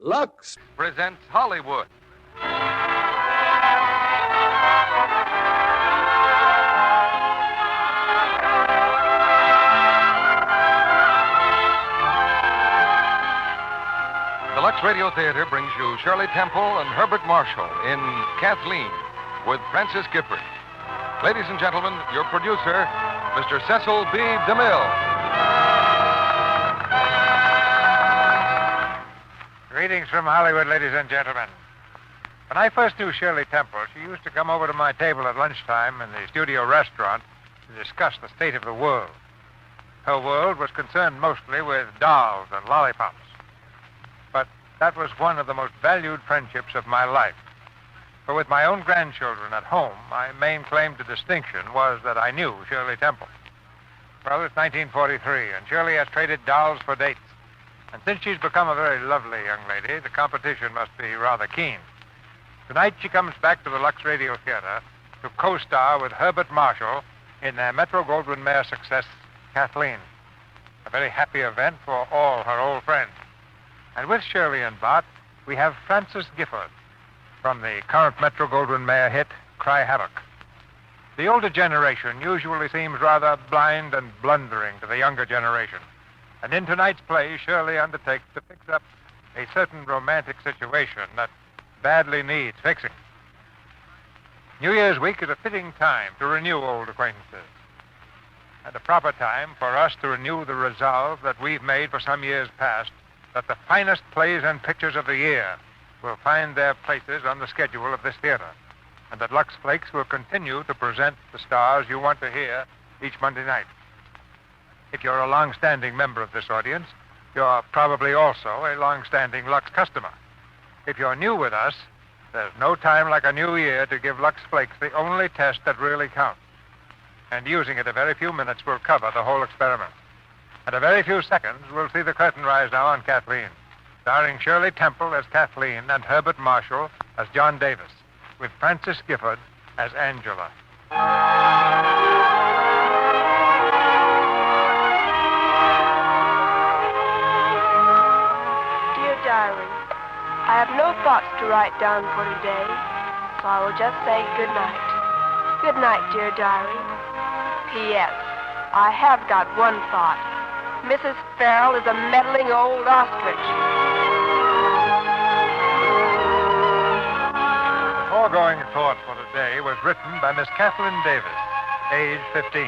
Lux presents Hollywood. The Lux Radio Theatre brings you Shirley Temple and Herbert Marshall in Kathleen with Francis Gifford. Ladies and gentlemen, your producer, Mr. Cecil B. DeMille. Greetings from Hollywood, ladies and gentlemen. When I first knew Shirley Temple, she used to come over to my table at lunchtime in the studio restaurant to discuss the state of the world. Her world was concerned mostly with dolls and lollipops. But that was one of the most valued friendships of my life. For with my own grandchildren at home, my main claim to distinction was that I knew Shirley Temple. Well, it's 1943, and Shirley has traded dolls for dates. And since she's become a very lovely young lady, the competition must be rather keen. Tonight she comes back to the Lux Radio Theatre to co-star with Herbert Marshall in their Metro-Goldwyn-Mayer success, Kathleen. A very happy event for all her old friends. And with Shirley and Bart, we have Francis Gifford from the current Metro-Goldwyn-Mayer hit, Cry Havoc. The older generation usually seems rather blind and blundering to the younger generation. And in tonight's play, Shirley undertakes to fix up a certain romantic situation that badly needs fixing. New Year's week is a fitting time to renew old acquaintances, and a proper time for us to renew the resolve that we've made for some years past that the finest plays and pictures of the year will find their places on the schedule of this theater, and that Lux Flakes will continue to present the stars you want to hear each Monday night. If you're a long-standing member of this audience, you're probably also a long-standing Lux customer. If you're new with us, there's no time like a new year to give Lux Flakes the only test that really counts. And using it a very few minutes will cover the whole experiment. In a very few seconds, we'll see the curtain rise now on Kathleen, starring Shirley Temple as Kathleen and Herbert Marshall as John Davis, with Francis Gifford as Angela. Diary, I have no thoughts to write down for today, so I will just say good night. Good night, dear diary. P.S. I have got one thought. Mrs. Farrell is a meddling old ostrich. The foregoing thought for today was written by Miss Kathleen Davis, age 15.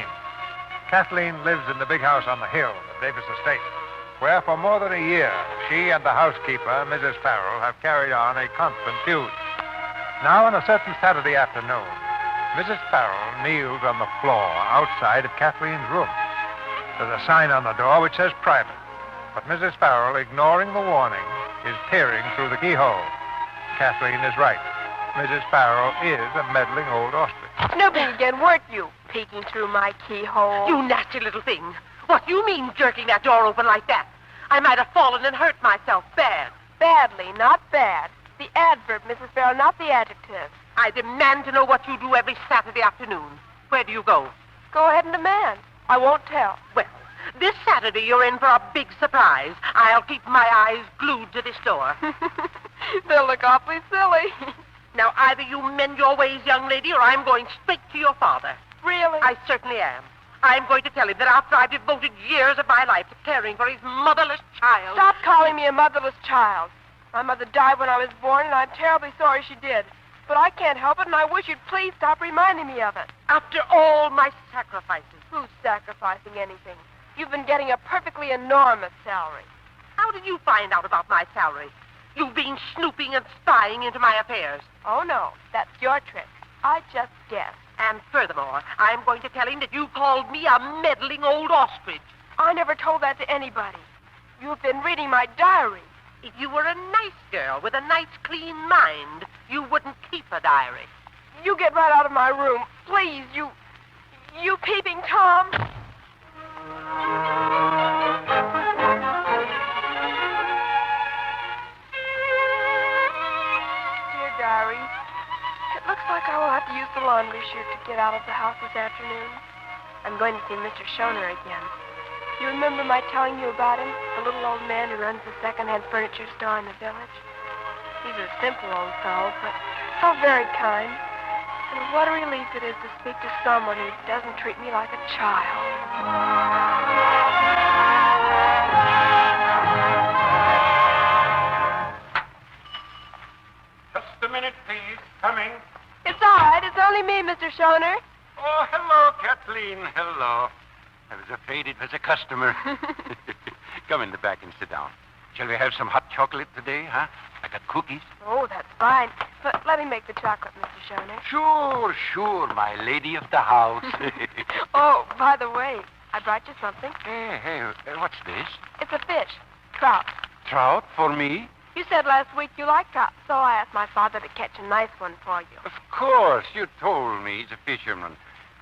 Kathleen lives in the big house on the hill, the Davis estate, where for more than a year, she and the housekeeper, Mrs. Farrell, have carried on a constant feud. Now, on a certain Saturday afternoon, Mrs. Farrell kneels on the floor outside of Kathleen's room. There's a sign on the door which says private, but Mrs. Farrell, ignoring the warning, is peering through the keyhole. Kathleen is right. Mrs. Farrell is a meddling old ostrich. Snooping again, weren't you? Peeking through my keyhole. You nasty little thing. What do you mean jerking that door open like that? I might have fallen and hurt myself bad. Badly, not bad. The adverb, Mrs. Farrell, not the adjective. I demand to know what you do every Saturday afternoon. Where do you go? Go ahead and demand. I won't tell. Well, this Saturday you're in for a big surprise. I'll keep my eyes glued to this door. They'll look awfully silly. Now, either you mend your ways, young lady, or I'm going straight to your father. Really? I certainly am. I'm going to tell him that after I've devoted years of my life to caring for his motherless child... Stop calling me a motherless child. My mother died when I was born, and I'm terribly sorry she did. But I can't help it, and I wish you'd please stop reminding me of it. After all my sacrifices. Who's sacrificing anything? You've been getting a perfectly enormous salary. How did you find out about my salary? You've been snooping and spying into my affairs. Oh, no. That's your trick. I just guessed. And furthermore, I'm going to tell him that you called me a meddling old ostrich. I never told that to anybody. You've been reading my diary. If you were a nice girl with a nice, clean mind, you wouldn't keep a diary. You get right out of my room. Please, you peeping Tom. Dear diary, it looks like I will have to use the laundry chute to get out of the house this afternoon. I'm going to see Mr. Schoner again. You remember my telling you about him? The little old man who runs the second-hand furniture store in the village? He's a simple old fellow, but so very kind. And what a relief it is to speak to someone who doesn't treat me like a child. Just a minute, please. Coming. It's all right. It's only me, Mr. Schoner. Oh, hello, Kathleen. Hello. I was afraid it was a customer. Come in the back and sit down. Shall we have some hot chocolate today, huh? I got cookies. Oh, that's fine. But let me make the chocolate, Mr. Schoner. Sure, my lady of the house. Oh, by the way, I brought you something. Hey, what's this? It's a fish. Trout. Trout for me? You said last week you liked trout, so I asked my father to catch a nice one for you. Of course, you told me he's a fisherman.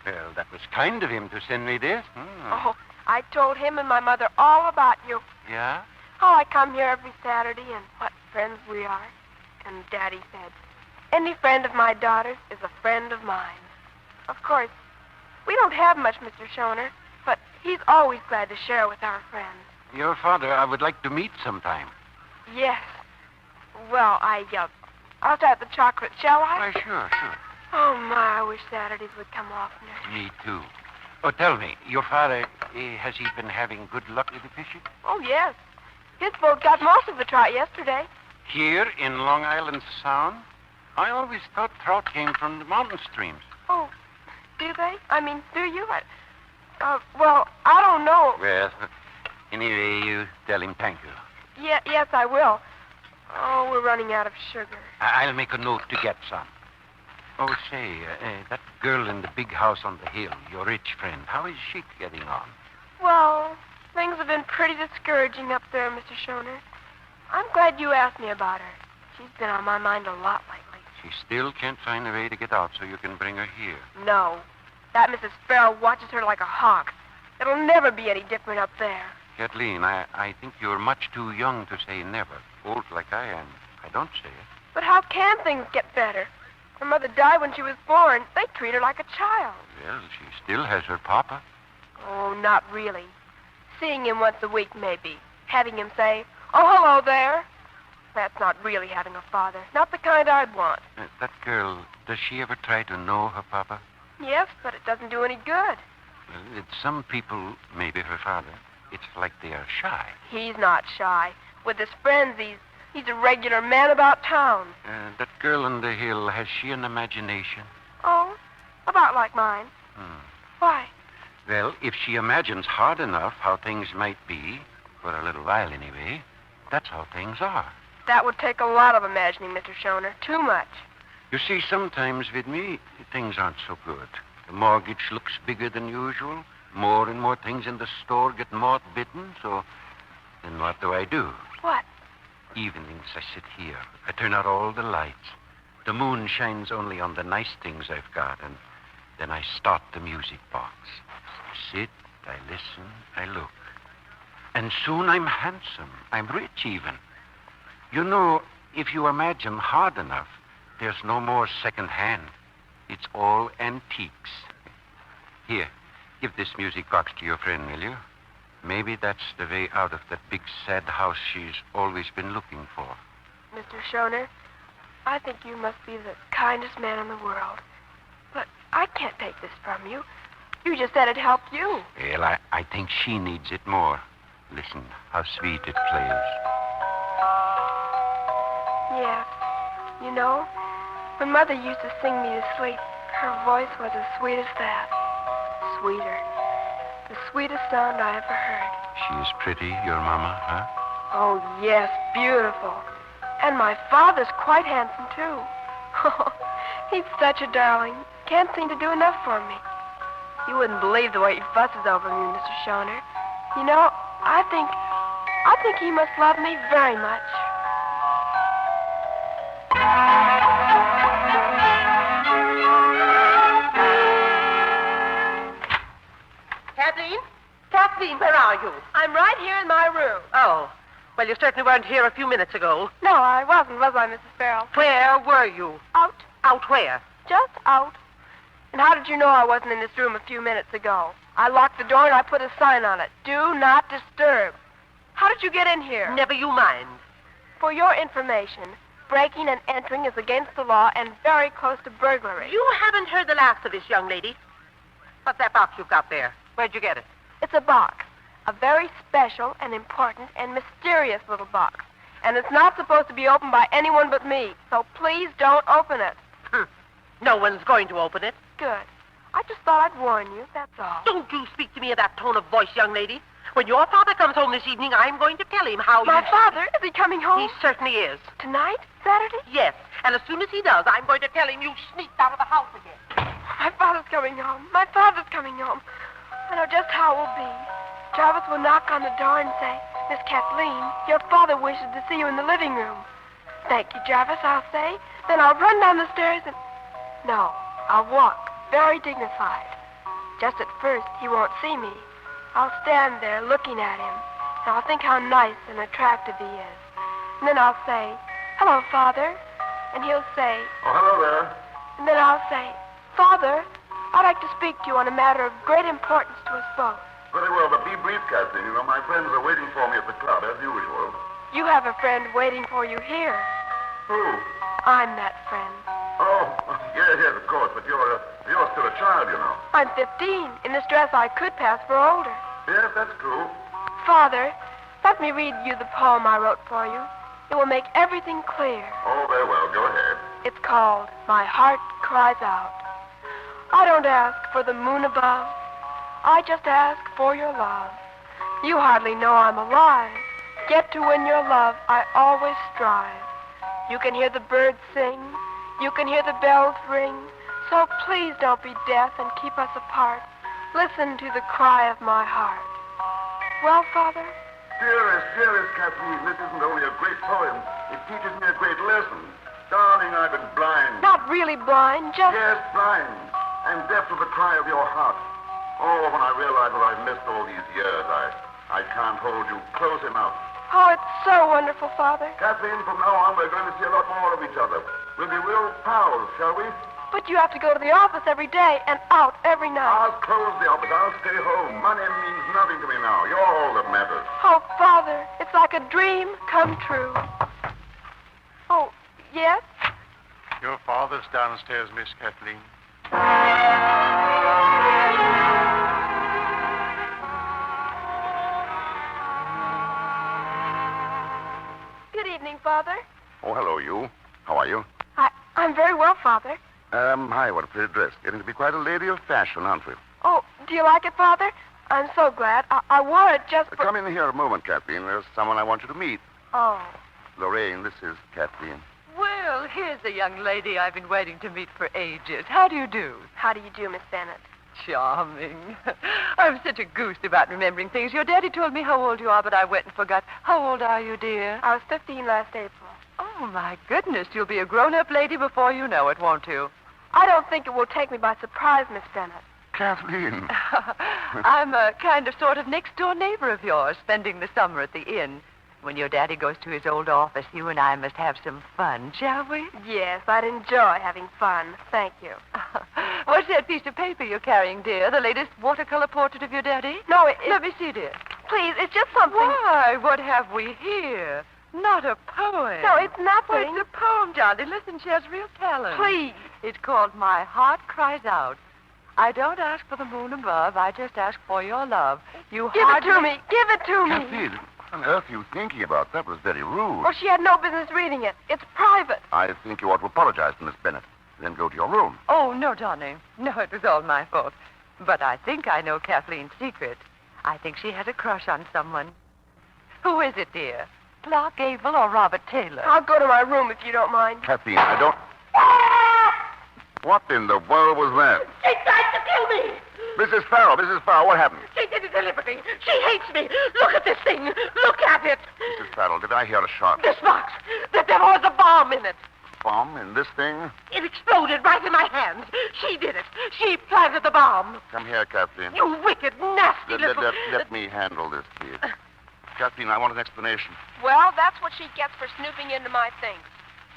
Well, that was kind of him to send me this. Oh, I told him and my mother all about you. Yeah? How I come here every Saturday and what friends we are. And Daddy said, any friend of my daughter's is a friend of mine. Of course, we don't have much, Mr. Schoner, but he's always glad to share with our friends. Your father I would like to meet sometime. Yes. Well, I'll start the chocolate, shall I? Why, sure. Oh, my, I wish Saturdays would come oftener. Me too. Oh, tell me, your father, has he been having good luck with the fishing? Oh, yes. His boat got most of the trout yesterday. Here in Long Island Sound? I always thought trout came from the mountain streams. Oh, do they? I mean, do you? Well, I don't know. Well, anyway, you tell him thank you. Yes, I will. Oh, we're running out of sugar. I'll make a note to get some. Oh, say, that girl in the big house on the hill, your rich friend, how is she getting on? Well, things have been pretty discouraging up there, Mr. Schoner. I'm glad you asked me about her. She's been on my mind a lot lately. She still can't find a way to get out so you can bring her here. No. That Mrs. Farrell watches her like a hawk. It'll never be any different up there. Kathleen, I think you're much too young to say never. Old like I am. I don't say it. But how can things get better? Her mother died when she was born. They treat her like a child. Well, she still has her papa. Oh, not really. Seeing him once a week, maybe. Having him say, oh, hello there. That's not really having a father. Not the kind I'd want. That girl, does she ever try to know her papa? Yes, but it doesn't do any good. Well, it's some people, maybe her father, it's like they are shy. He's not shy. With his friends, he's a regular man about town. That girl on the hill, has she an imagination? Oh, about like mine. Why? Well, if she imagines hard enough how things might be, for a little while anyway, that's how things are. That would take a lot of imagining, Mr. Schoner. Too much. You see, sometimes with me, things aren't so good. The mortgage looks bigger than usual. More and more things in the store get moth-bitten, so then what do? What? Evenings, I sit here. I turn out all the lights. The moon shines only on the nice things I've got, and then I start the music box. I sit, I listen, I look. And soon I'm handsome. I'm rich, even. You know, if you imagine hard enough, there's no more second-hand. It's all antiques. Here, give this music box to your friend, will you? Maybe that's the way out of that big, sad house she's always been looking for. Mr. Schoner, I think you must be the kindest man in the world. But I can't take this from you. You just said it helped you. Well, I think she needs it more. Listen, how sweet it plays. Yes. You know, when Mother used to sing me to sleep, her voice was as sweet as that. Sweeter. The sweetest sound I ever heard. She is pretty, your mama, huh? Oh, yes, beautiful. And my father's quite handsome, too. Oh, he's such a darling. Can't seem to do enough for me. You wouldn't believe the way he fusses over me, Mr. Schoner. You know, I think he must love me very much. Kathleen, where are you? I'm right here in my room. Oh, well, you certainly weren't here a few minutes ago. No, I wasn't, was I, Mrs. Farrell? Where were you? Out. Out where? Just out. And how did you know I wasn't in this room a few minutes ago? I locked the door and I put a sign on it. Do not disturb. How did you get in here? Never you mind. For your information, breaking and entering is against the law and very close to burglary. You haven't heard the last of this, young lady. What's that box you've got there? Where'd you get it? It's a box. A very special and important and mysterious little box. And it's not supposed to be opened by anyone but me. So please don't open it. No one's going to open it. Good. I just thought I'd warn you, that's all. Don't you speak to me in that tone of voice, young lady. When your father comes home this evening, I'm going to tell him how My father? Is he coming home? He certainly is. Tonight? Saturday? Yes. And as soon as he does, I'm going to tell him you sneaked out of the house again. My father's coming home. My father's coming home. I know just how it will be. Jarvis will knock on the door and say, Miss Kathleen, your father wishes to see you in the living room. Thank you, Jarvis, I'll say. Then I'll run down the stairs and... No, I'll walk, very dignified. Just at first, he won't see me. I'll stand there looking at him, and I'll think how nice and attractive he is. And then I'll say, hello, Father. And he'll say... Oh, hello there. And then I'll say, Father, I'd like to speak to you on a matter of great importance to us both. Very well, but be brief, Kathleen. You know, my friends are waiting for me at the club, as usual. You have a friend waiting for you here. Who? I'm that friend. Oh, yes, of course, but you're still a child, you know. I'm 15. In this dress, I could pass for older. Yes, that's true. Father, let me read you the poem I wrote for you. It will make everything clear. Oh, very well, go ahead. It's called My Heart Cries Out. I don't ask for the moon above. I just ask for your love. You hardly know I'm alive. Yet to win your love, I always strive. You can hear the birds sing. You can hear the bells ring. So please don't be deaf and keep us apart. Listen to the cry of my heart. Well, Father? Dearest Kathleen, this isn't only a great poem. It teaches me a great lesson. Darling, I've been blind. Not really blind, just... Yes, blind. And deaf to the cry of your heart. Oh, when I realize what I've missed all these years, I can't hold you close enough. Oh, it's so wonderful, Father. Kathleen, from now on, we're going to see a lot more of each other. We'll be real pals, shall we? But you have to go to the office every day and out every night. I'll close the office. I'll stay home. Money means nothing to me now. You're all that matters. Oh, Father, it's like a dream come true. Oh, yes? Your father's downstairs, Miss Kathleen. Good evening, Father. Oh, hello, you. How are you? I'm very well, Father. Hi, what a pretty dress. Getting to be quite a lady of fashion, aren't we? Oh, do you like it, Father? I'm so glad. I wore it just for... Come in here a moment, Kathleen. There's someone I want you to meet. Oh. Lorraine, this is Kathleen. Well, here's a young lady I've been waiting to meet for ages. How do you do? How do you do, Miss Bennett? Charming. I'm such a goose about remembering things. Your daddy told me how old you are, but I went and forgot. How old are you, dear? I was 15 last April. Oh, my goodness. You'll be a grown-up lady before you know it, won't you? I don't think it will take me by surprise, Miss Bennett. Kathleen. I'm a kind of sort of next-door neighbor of yours, spending the summer at the inn. When your daddy goes to his old office, you and I must have some fun, shall we? Yes, I'd enjoy having fun. Thank you. What's that piece of paper you're carrying, dear? The latest watercolor portrait of your daddy? No, Let me see, dear. Please, it's just something... Why, what have we here? Not a poem. No, it's nothing. Well, it's a poem, Johnny. Listen, she has real talent. Please. It's called My Heart Cries Out. I don't ask for the moon above. I just ask for your love. Give it to me. Give it to me. Kathleen, what on earth are you thinking about? That was very rude. Well, she had no business reading it. It's private. I think you ought to apologize to Miss Bennett. Then go to your room. Oh, no, Johnny. No, it was all my fault. But I think I know Kathleen's secret. I think she has a crush on someone. Who is it, dear? Clark Gable or Robert Taylor? I'll go to my room if you don't mind. Kathleen, I don't... What in the world was that? She tried to kill me. Mrs. Farrell, what happened? She did it deliberately. She hates me. Look at this thing. Look at it. Mrs. Farrell, did I hear a shot? This box. There was a bomb in it. Bomb in this thing? It exploded right in my hands. She did it. She planted the bomb. Come here, Kathleen. You wicked, nasty little... Let me handle this, please. Kathleen, I want an explanation. Well, that's what she gets for snooping into my things.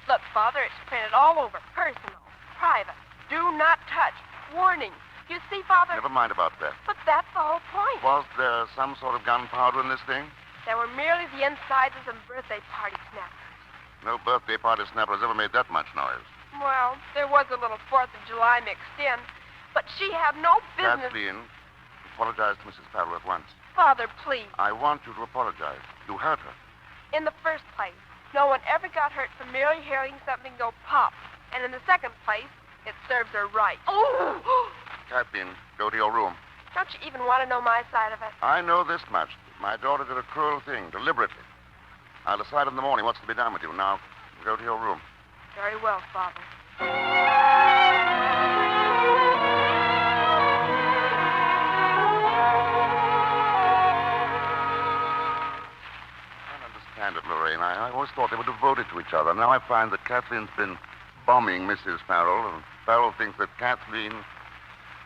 Look, Father, it's printed all over. Personal. Private. Do not touch. warning. You see, Father... Never mind about that. But that's the whole point. Was there some sort of gunpowder in this thing? There were merely the insides of some birthday party snappers. No birthday party snapper has ever made that much noise. Well, there was a little 4th of July mixed in, but she had no business... Kathleen, apologize to Mrs. Farrell at once. Father, please. I want you to apologize. You hurt her. In the first place, no one ever got hurt from merely hearing something go pop. And in the second place, it serves her right. Oh! Kathleen, go to your room. Don't you even want to know my side of it? I know this much. My daughter did a cruel thing, deliberately. I'll decide in the morning what's to be done with you. Now, go to your room. Very well, Father. I don't understand it, Lorraine. I always thought they were devoted to each other. Now I find that Kathleen's been bombing Mrs. Farrell, and Farrell thinks that Kathleen...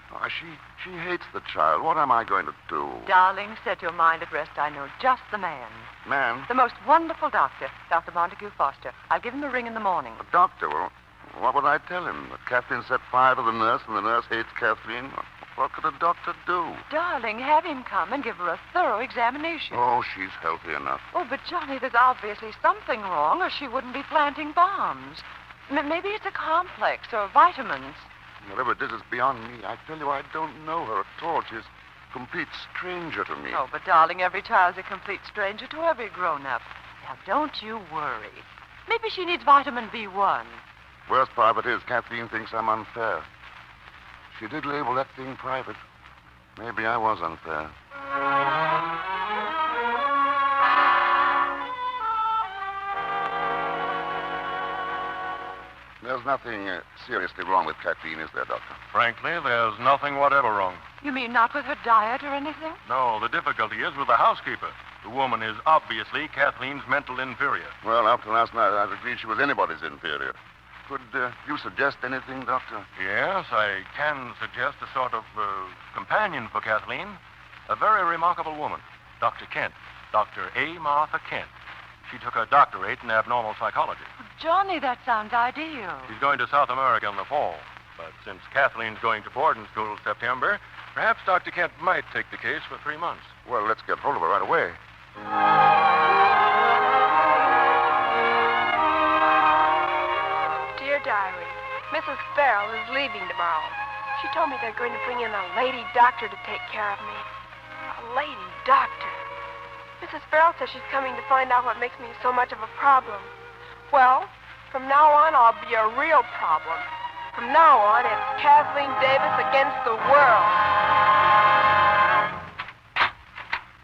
Oh, she hates the child. What am I going to do? Darling, set your mind at rest. I know just the man. Man? The most wonderful doctor, Dr. Montague Foster. I'll give him a ring in the morning. A doctor? Well, what would I tell him? That Kathleen set fire to the nurse and the nurse hates Kathleen? What could a doctor do? Darling, have him come and give her a thorough examination. Oh, she's healthy enough. Oh, but Johnny, there's obviously something wrong, or she wouldn't be planting bombs. Maybe it's a complex or vitamins. Whatever it is beyond me. I tell you, I don't know her at all. She's a complete stranger to me. Oh, but darling, every child's a complete stranger to every grown-up. Now, don't you worry. Maybe she needs vitamin B1. Worst part of it is Kathleen thinks I'm unfair. She did label that thing private. Maybe I was unfair. There's nothing seriously wrong with Kathleen, is there, Doctor? Frankly, there's nothing whatever wrong. You mean not with her diet or anything? No, the difficulty is with the housekeeper. The woman is obviously Kathleen's mental inferior. Well, after last night, I'd agreed she was anybody's inferior. Could you suggest anything, Doctor? Yes, I can suggest a sort of companion for Kathleen. A very remarkable woman, Dr. Kent. Dr. A. Martha Kent. She took her doctorate in abnormal psychology. Johnny, that sounds ideal. She's going to South America in the fall. But since Kathleen's going to boarding school in September, perhaps Dr. Kent might take the case for 3 months. Well, let's get hold of her right away. Dear Diary, Mrs. Farrell is leaving tomorrow. She told me they're going to bring in a lady doctor to take care of me. A lady doctor. Mrs. Farrell says she's coming to find out what makes me so much of a problem. Well, from now on, I'll be a real problem. From now on, it's Kathleen Davis against the world.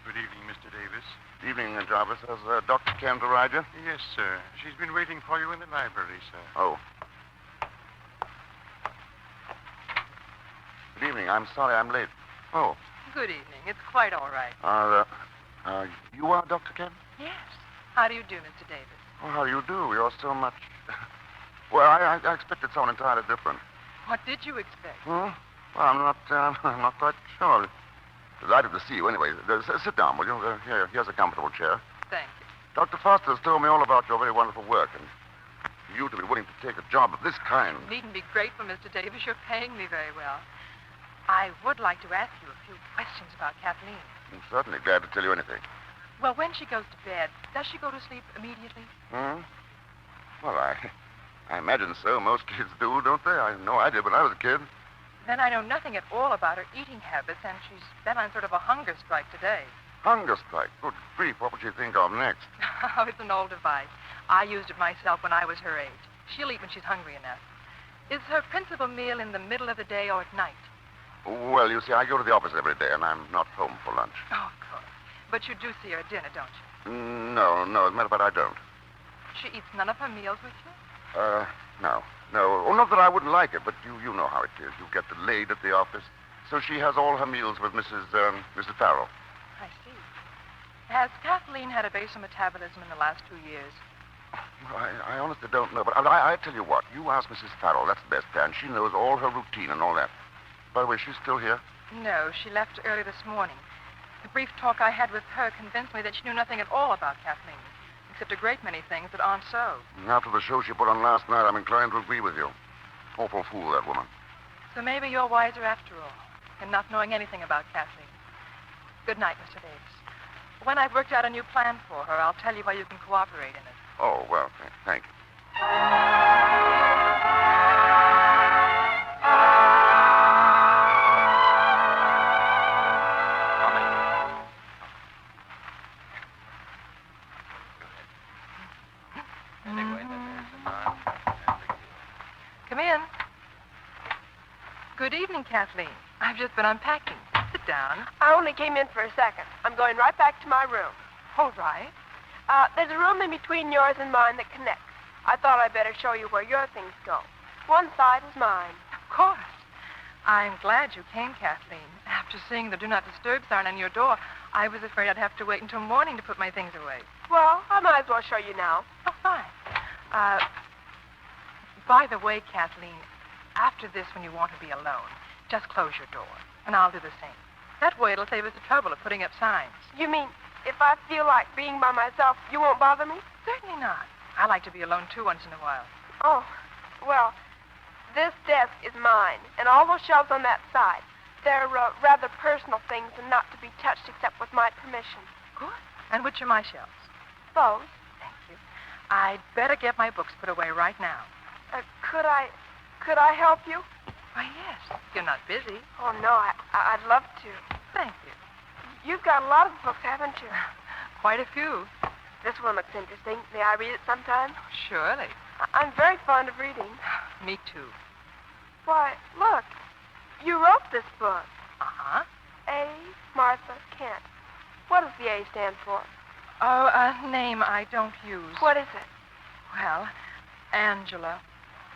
Good evening, Mr. Davis. Evening, Jarvis. Has Dr. Kent arrived yet? Yes, sir. She's been waiting for you in the library, sir. Oh. Good evening. I'm sorry I'm late. Oh. Good evening. It's quite all right. You are Dr. Kent? Yes. How do you do, Mr. Davis? Well, how do you do? You're so much... Well, I expected someone entirely different. What did you expect? Hmm? Well, I'm not quite sure. Delighted to see you anyway. Sit down, will you? Here's a comfortable chair. Thank you. Dr. Foster's told me all about your very wonderful work, and you to be willing to take a job of this kind. You needn't be grateful, Mr. Davis. You're paying me very well. I would like to ask you a few questions about Kathleen. I'm certainly glad to tell you anything. Well, when she goes to bed, does she go to sleep immediately? Hmm? Well, I imagine so. Most kids do, don't they? I know I did when I was a kid. Then I know nothing at all about her eating habits, and she's been on sort of a hunger strike today. Hunger strike? Good grief, what would she think of next? Oh, it's an old device. I used it myself when I was her age. She'll eat when she's hungry enough. Is her principal meal in the middle of the day or at night? Well, you see, I go to the office every day, and I'm not home for lunch. Oh, of course. But you do see her at dinner, don't you? No. As a matter of fact, I don't. She eats none of her meals with you? No. Oh, not that I wouldn't like it, but you know how it is. You get delayed at the office. So she has all her meals with Mrs. Farrell. I see. Has Kathleen had a basal metabolism in the last 2 years? I honestly don't know, but I tell you what. You ask Mrs. Farrell. That's the best plan. She knows all her routine and all that. By the way, she's still here? No, she left early this morning. The brief talk I had with her convinced me that she knew nothing at all about Kathleen, except a great many things that aren't so. After the show she put on last night, I'm inclined to agree with you. Awful fool, that woman. So maybe you're wiser after all, in not knowing anything about Kathleen. Good night, Mr. Davis. When I've worked out a new plan for her, I'll tell you how you can cooperate in it. Oh, well, thank you. Come in. Good evening, Kathleen. I've just been unpacking. Sit down. I only came in for a second. I'm going right back to my room. All right. There's a room in between yours and mine that connects. I thought I'd better show you where your things go. One side is mine. Of course. I'm glad you came, Kathleen. After seeing the Do Not Disturb sign on your door, I was afraid I'd have to wait until morning to put my things away. Well, I might as well show you now. Oh, fine. By the way, Kathleen, after this, when you want to be alone, just close your door, and I'll do the same. That way it'll save us the trouble of putting up signs. You mean if I feel like being by myself, you won't bother me? Certainly not. I like to be alone, too, once in a while. Oh, well, this desk is mine, and all those shelves on that side, they're rather personal things and not to be touched except with my permission. Good. And which are my shelves? Those. Thank you. I'd better get my books put away right now. Could I help you? Why, yes. You're not busy. Oh, no, I'd love to. Thank you. You've got a lot of books, haven't you? Quite a few. This one looks interesting. May I read it sometime? Surely. I'm very fond of reading. Me, too. Why, look. You wrote this book. Uh-huh. A. Martha Kent. What does the A stand for? Oh, a name I don't use. What is it? Well, Angela.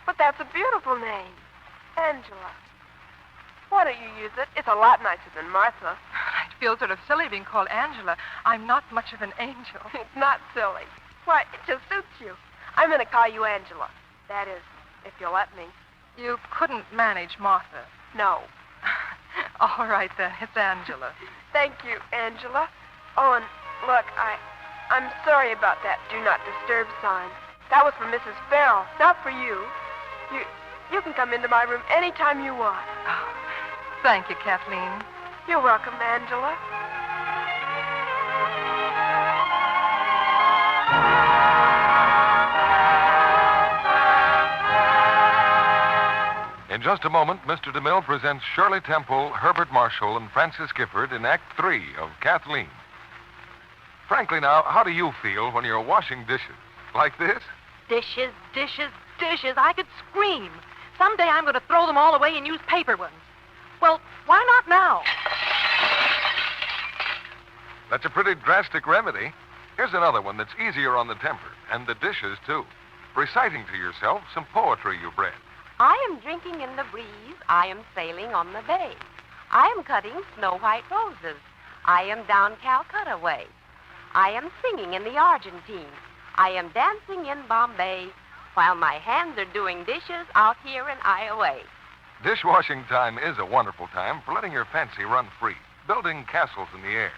But that's a beautiful name. Angela. Why don't you use it? It's a lot nicer than Martha. I'd feel sort of silly being called Angela. I'm not much of an angel. It's not silly. Why, it just suits you. I'm going to call you Angela. That is, if you'll let me. You couldn't manage Martha. No. All right, then. It's Angela. Thank you, Angela. Oh, and look, I'm sorry about that Do Not Disturb sign. That was for Mrs. Farrell, not for you. You can come into my room anytime you want. Oh, thank you, Kathleen. You're welcome, Angela. In just a moment, Mr. DeMille presents Shirley Temple, Herbert Marshall, and Francis Gifford in Act 3 of Kathleen. Frankly now, how do you feel when you're washing dishes? Like this? Dishes, dishes, dishes. I could scream. Someday I'm going to throw them all away and use paper ones. Well, why not now? That's a pretty drastic remedy. Here's another one that's easier on the temper, and the dishes, too. Reciting to yourself some poetry you've read. I am drinking in the breeze. I am sailing on the bay. I am cutting snow-white roses. I am down Calcutta way. I am singing in the Argentine. I am dancing in Bombay. While my hands are doing dishes out here in Iowa. Dishwashing time is a wonderful time for letting your fancy run free, building castles in the air.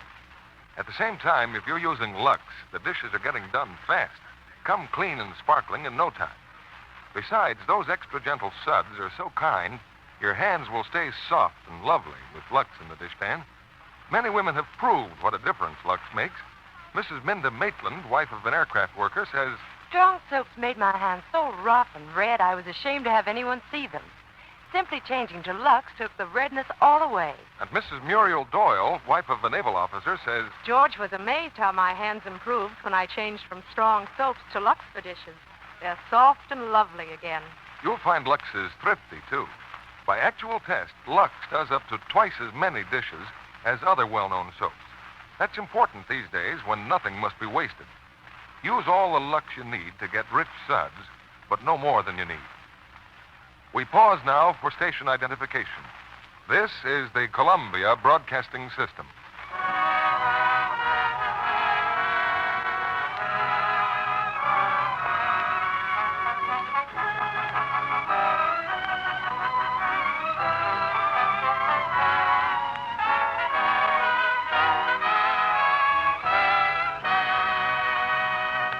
At the same time, if you're using Lux, the dishes are getting done fast. Come clean and sparkling in no time. Besides, those extra gentle suds are so kind, your hands will stay soft and lovely with Lux in the dishpan. Many women have proved what a difference Lux makes. Mrs. Minda Maitland, wife of an aircraft worker, says, Strong soaps made my hands so rough and red I was ashamed to have anyone see them. Simply changing to Lux took the redness all away. And Mrs. Muriel Doyle, wife of a naval officer, says, George was amazed how my hands improved when I changed from strong soaps to Lux for dishes. They're soft and lovely again. You'll find Lux is thrifty, too. By actual test, Lux does up to twice as many dishes as other well-known soaps. That's important these days when nothing must be wasted. Use all the Lux you need to get rich suds, but no more than you need. We pause now for station identification. This is the Columbia Broadcasting System.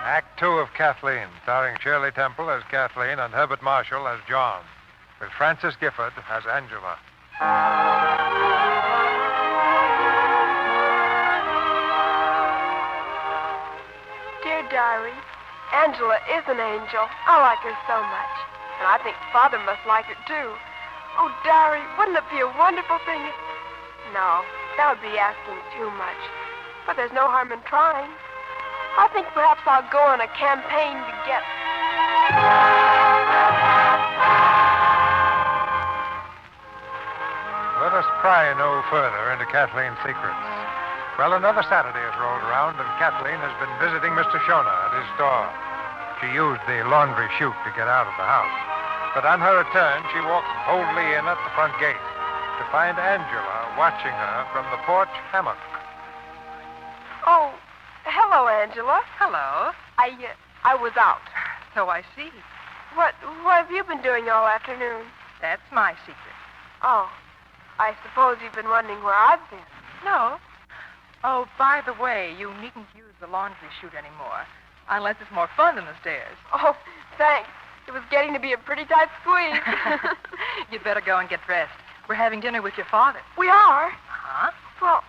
Act 2 of Kathleen, starring Shirley Temple as Kathleen and Herbert Marshall as John. with Francis Gifford as Angela. Dear Diary, Angela is an angel. I like her so much. And I think Father must like her, too. Oh, Diary, wouldn't it be a wonderful thing if... No, that would be asking too much. But there's no harm in trying. I think perhaps I'll go on a campaign to get... Let us pry no further into Kathleen's secrets. Well, another Saturday has rolled around, and Kathleen has been visiting Mr. Shona at his store. She used the laundry chute to get out of the house. But on her return, she walks boldly in at the front gate to find Angela watching her from the porch hammock. Oh, hello, Angela. Hello. I was out. So I see. What have you been doing all afternoon? That's my secret. Oh, I suppose you've been wondering where I've been. No. Oh, by the way, you needn't use the laundry chute anymore, unless it's more fun than the stairs. Oh, thanks. It was getting to be a pretty tight squeeze. You'd better go and get dressed. We're having dinner with your father. We are? Huh? Well,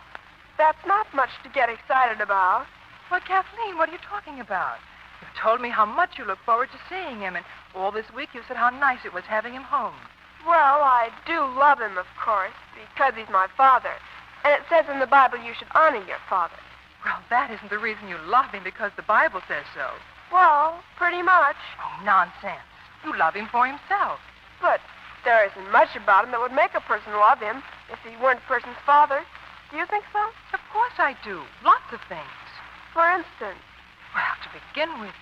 that's not much to get excited about. Well, Kathleen, what are you talking about? You've told me how much you look forward to seeing him, and all this week you said how nice it was having him home. Well, I do love him, of course, because he's my father. And it says in the Bible you should honor your father. Well, that isn't the reason you love him, because the Bible says so. Well, pretty much. Oh, nonsense. You love him for himself. But there isn't much about him that would make a person love him if he weren't a person's father. Do you think so? Of course I do. Lots of things. For instance? Well, to begin with,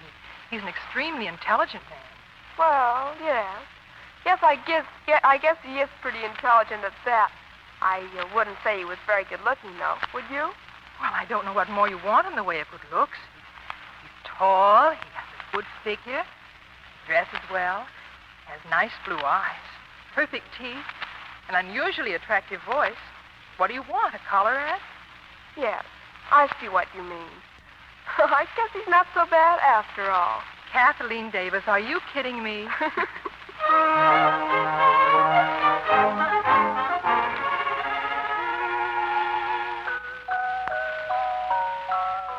he's an extremely intelligent man. Well, yes. Yes, I guess he is pretty intelligent at that. I wouldn't say he was very good looking, though. Would you? Well, I don't know what more you want in the way of good looks. He's tall, he has a good figure, dresses well, has nice blue eyes, perfect teeth, an unusually attractive voice. What do you want, a collar ad? Yes, I see what you mean. I guess he's not so bad after all. Kathleen Davis, are you kidding me?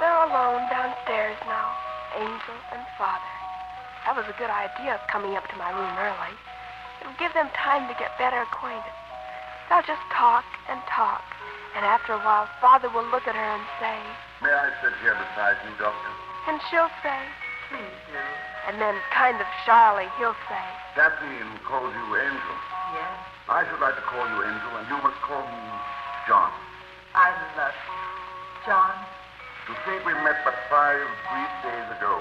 They're alone downstairs now, Angel and Father. That was a good idea of coming up to my room early. It'll give them time to get better acquainted. They'll just talk and talk, and after a while, Father will look at her and say, "May I sit here beside you, Doctor?" And she'll say, Please do. and then kind of shyly, he'll say, Kathleen calls you Angel. Yes, I should like to call you Angel, and you must call me John. I love you. John, To think we met but 5 brief days ago.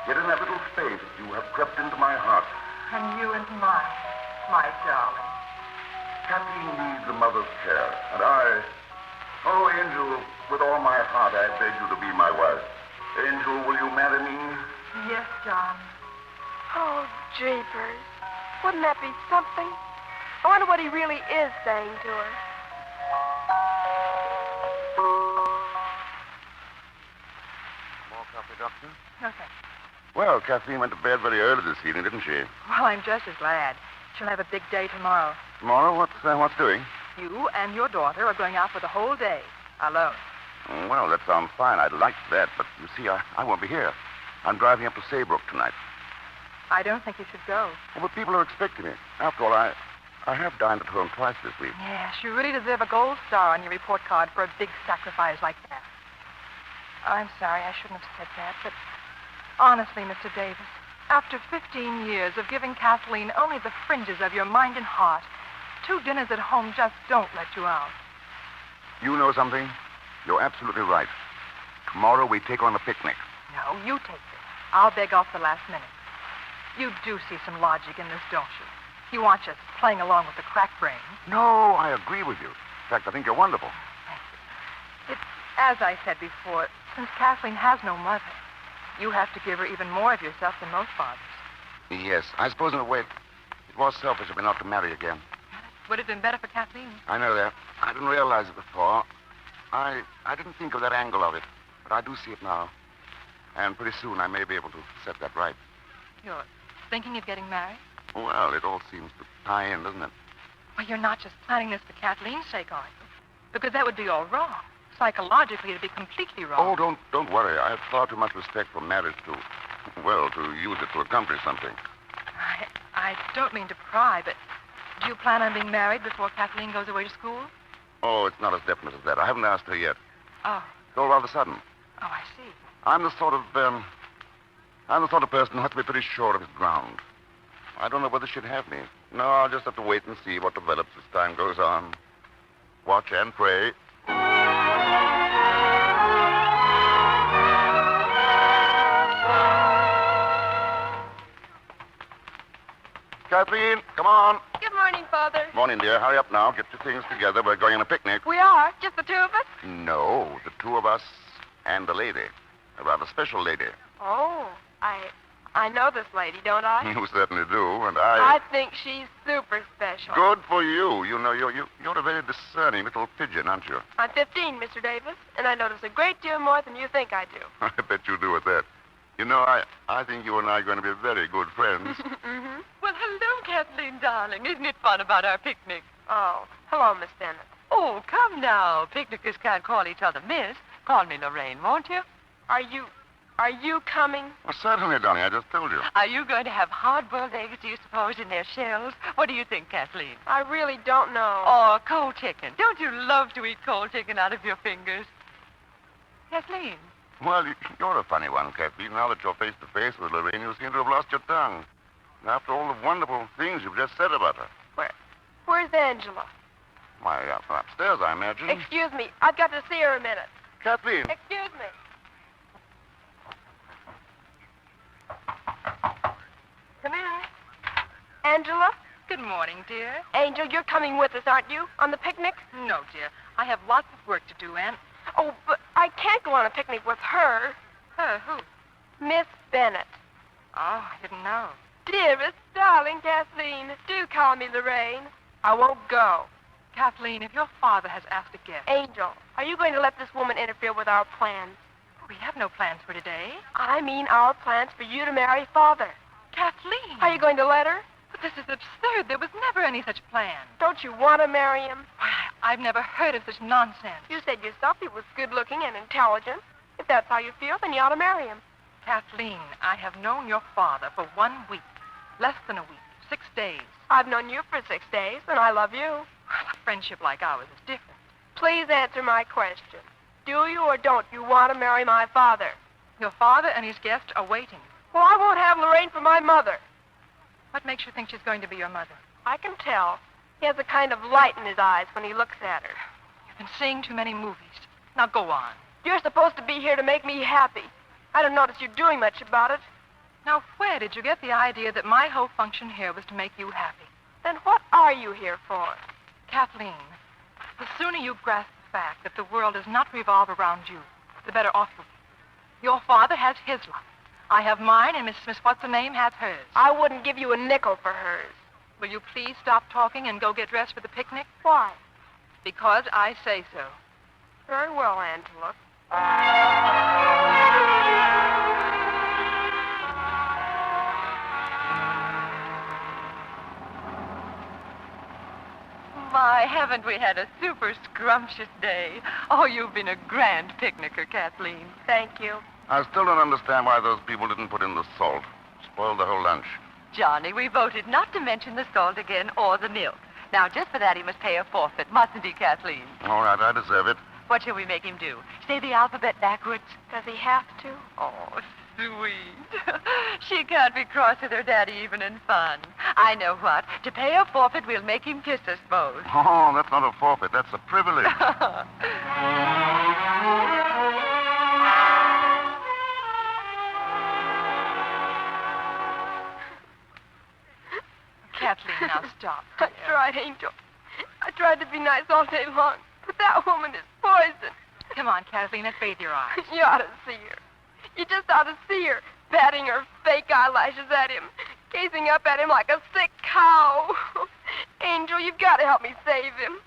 Yet in that little space, you have crept into my heart. and you and mine, my darling. Kathleen needs a mother's care, and oh, Angel, with all my heart, I beg you to be my wife. Angel, will you marry me? Yes, John. oh, jeepers. Wouldn't that be something? I wonder what he really is saying to her. More coffee, Doctor? No, thanks. Well, Kathleen went to bed very early this evening, didn't she? Well, I'm just as glad. She'll have a big day tomorrow. Tomorrow, what's doing? You and your daughter are going out for the whole day, alone. Well, that sounds fine. I'd like that, but you see, I won't be here. I'm driving up to Saybrook tonight. I don't think you should go. Well, but people are expecting me. After all, I have dined at home twice this week. Yes, you really deserve a gold star on your report card for a big sacrifice like that. I'm sorry, I shouldn't have said that, but honestly, Mr. Davis, after 15 years of giving Kathleen only the fringes of your mind and heart, 2 dinners at home just don't let you out. You know something? You're absolutely right. Tomorrow we take on a picnic. No, you take this. I'll beg off the last minute. You do see some logic in this, don't you? You aren't just playing along with the crack brain. No, I agree with you. In fact, I think you're wonderful. Thank you. It's, as I said before, since Kathleen has no mother, you have to give her even more of yourself than most fathers. Yes, I suppose in a way it was selfish of me not to marry again. Would have been better for Kathleen. I know that. I didn't realize it before. I didn't think of that angle of it, but I do see it now. And pretty soon I may be able to set that right. You're thinking of getting married? Well, it all seems to tie in, doesn't it? Well, you're not just planning this for Kathleen's sake, are you? Because that would be all wrong. Psychologically, it'd be completely wrong. Oh, don't worry. I have far too much respect for marriage to use it to accomplish something. I don't mean to pry, but do you plan on being married before Kathleen goes away to school? Oh, it's not as definite as that. I haven't asked her yet. Oh. It's all rather sudden. Oh, I see. I'm the sort of person who has to be pretty sure of his ground. I don't know whether she'd have me. No, I'll just have to wait and see what develops as time goes on. Watch and pray. Kathleen, come on. Good morning, Father. Morning, dear. Hurry up now. Get your things together. We're going on a picnic. We are? Just the two of us? No, the two of us and a lady. A rather special lady. Oh, I know this lady, don't I? You certainly do, and I think she's super special. Good for you. You know, you're a very discerning little pigeon, aren't you? I'm 15, Mr. Davis, and I notice a great deal more than you think I do. I bet you do at that. You know, I think you and I are going to be very good friends. Mm-hmm. Well, hello, Kathleen, darling. Isn't it fun about our picnic? Oh, hello, Miss Bennett. Oh, come now. Picnickers can't call each other miss. Call me Lorraine, won't you? Are you coming? Well, certainly, Donnie. I just told you. Are you going to have hard-boiled eggs, do you suppose, in their shells? What do you think, Kathleen? I really don't know. Or cold chicken. Don't you love to eat cold chicken out of your fingers? Kathleen. Well, you're a funny one, Kathleen. Now that you're face to face with Lorraine, you seem to have lost your tongue. After all the wonderful things you've just said about her. Where's Angela? Why, upstairs, I imagine. Excuse me. I've got to see her a minute. Kathleen. Excuse me. Come in. Angela? Good morning, dear. Angel, you're coming with us, aren't you? On the picnic? No, dear. I have lots of work to do, and... Oh, but I can't go on a picnic with her. Her, who? Miss Bennett. Oh, I didn't know. Dearest, darling Kathleen, do call me Lorraine. I won't go. Kathleen, if your father has asked a guest... Angel, are you going to let this woman interfere with our plans? We have no plans for today. I mean our plans for you to marry Father. Kathleen! Are you going to let her? But this is absurd. There was never any such plan. Don't you want to marry him? I've never heard of such nonsense. You said yourself he was good-looking and intelligent. If that's how you feel, then you ought to marry him. Kathleen, I have known your father for 1 week. Less than a week. 6 days. I've known you for 6 days, and I love you. A friendship like ours is different. Please answer my question. Do you or don't you want to marry my father? Your father and his guest are waiting. Well, I won't have Lorraine for my mother. What makes you think she's going to be your mother? I can tell. He has a kind of light in his eyes when he looks at her. You've been seeing too many movies. Now go on. You're supposed to be here to make me happy. I don't notice you doing much about it. Now, where did you get the idea that my whole function here was to make you happy? Then what are you here for? Kathleen, the sooner you grasp the fact that the world does not revolve around you, the better off you'll be. Your father has his life. I have mine, and Miss What's-her-name has hers. I wouldn't give you a nickel for hers. Will you please stop talking and go get dressed for the picnic? Why? Because I say so. Very well, Angela. My, haven't we had a super scrumptious day? Oh, you've been a grand picnicker, Kathleen. Thank you. I still don't understand why those people didn't put in the salt. Spoiled the whole lunch. Johnny, we voted not to mention the salt again or the milk. Now, just for that, he must pay a forfeit, mustn't he, Kathleen? All right, I deserve it. What shall we make him do? Say the alphabet backwards? Does he have to? Oh, sweet. She can't be cross with her daddy even in fun. I know what. To pay a forfeit, we'll make him kiss us both. Oh, that's not a forfeit. That's a privilege. Kathleen, now stop. That's right, Angel. I tried to be nice all day long, but that woman is poison. Come on, Kathleen, let's bathe your eyes. You ought to see her. You just ought to see her, batting her fake eyelashes at him, gazing up at him like a sick cow. Angel, you've got to help me save him.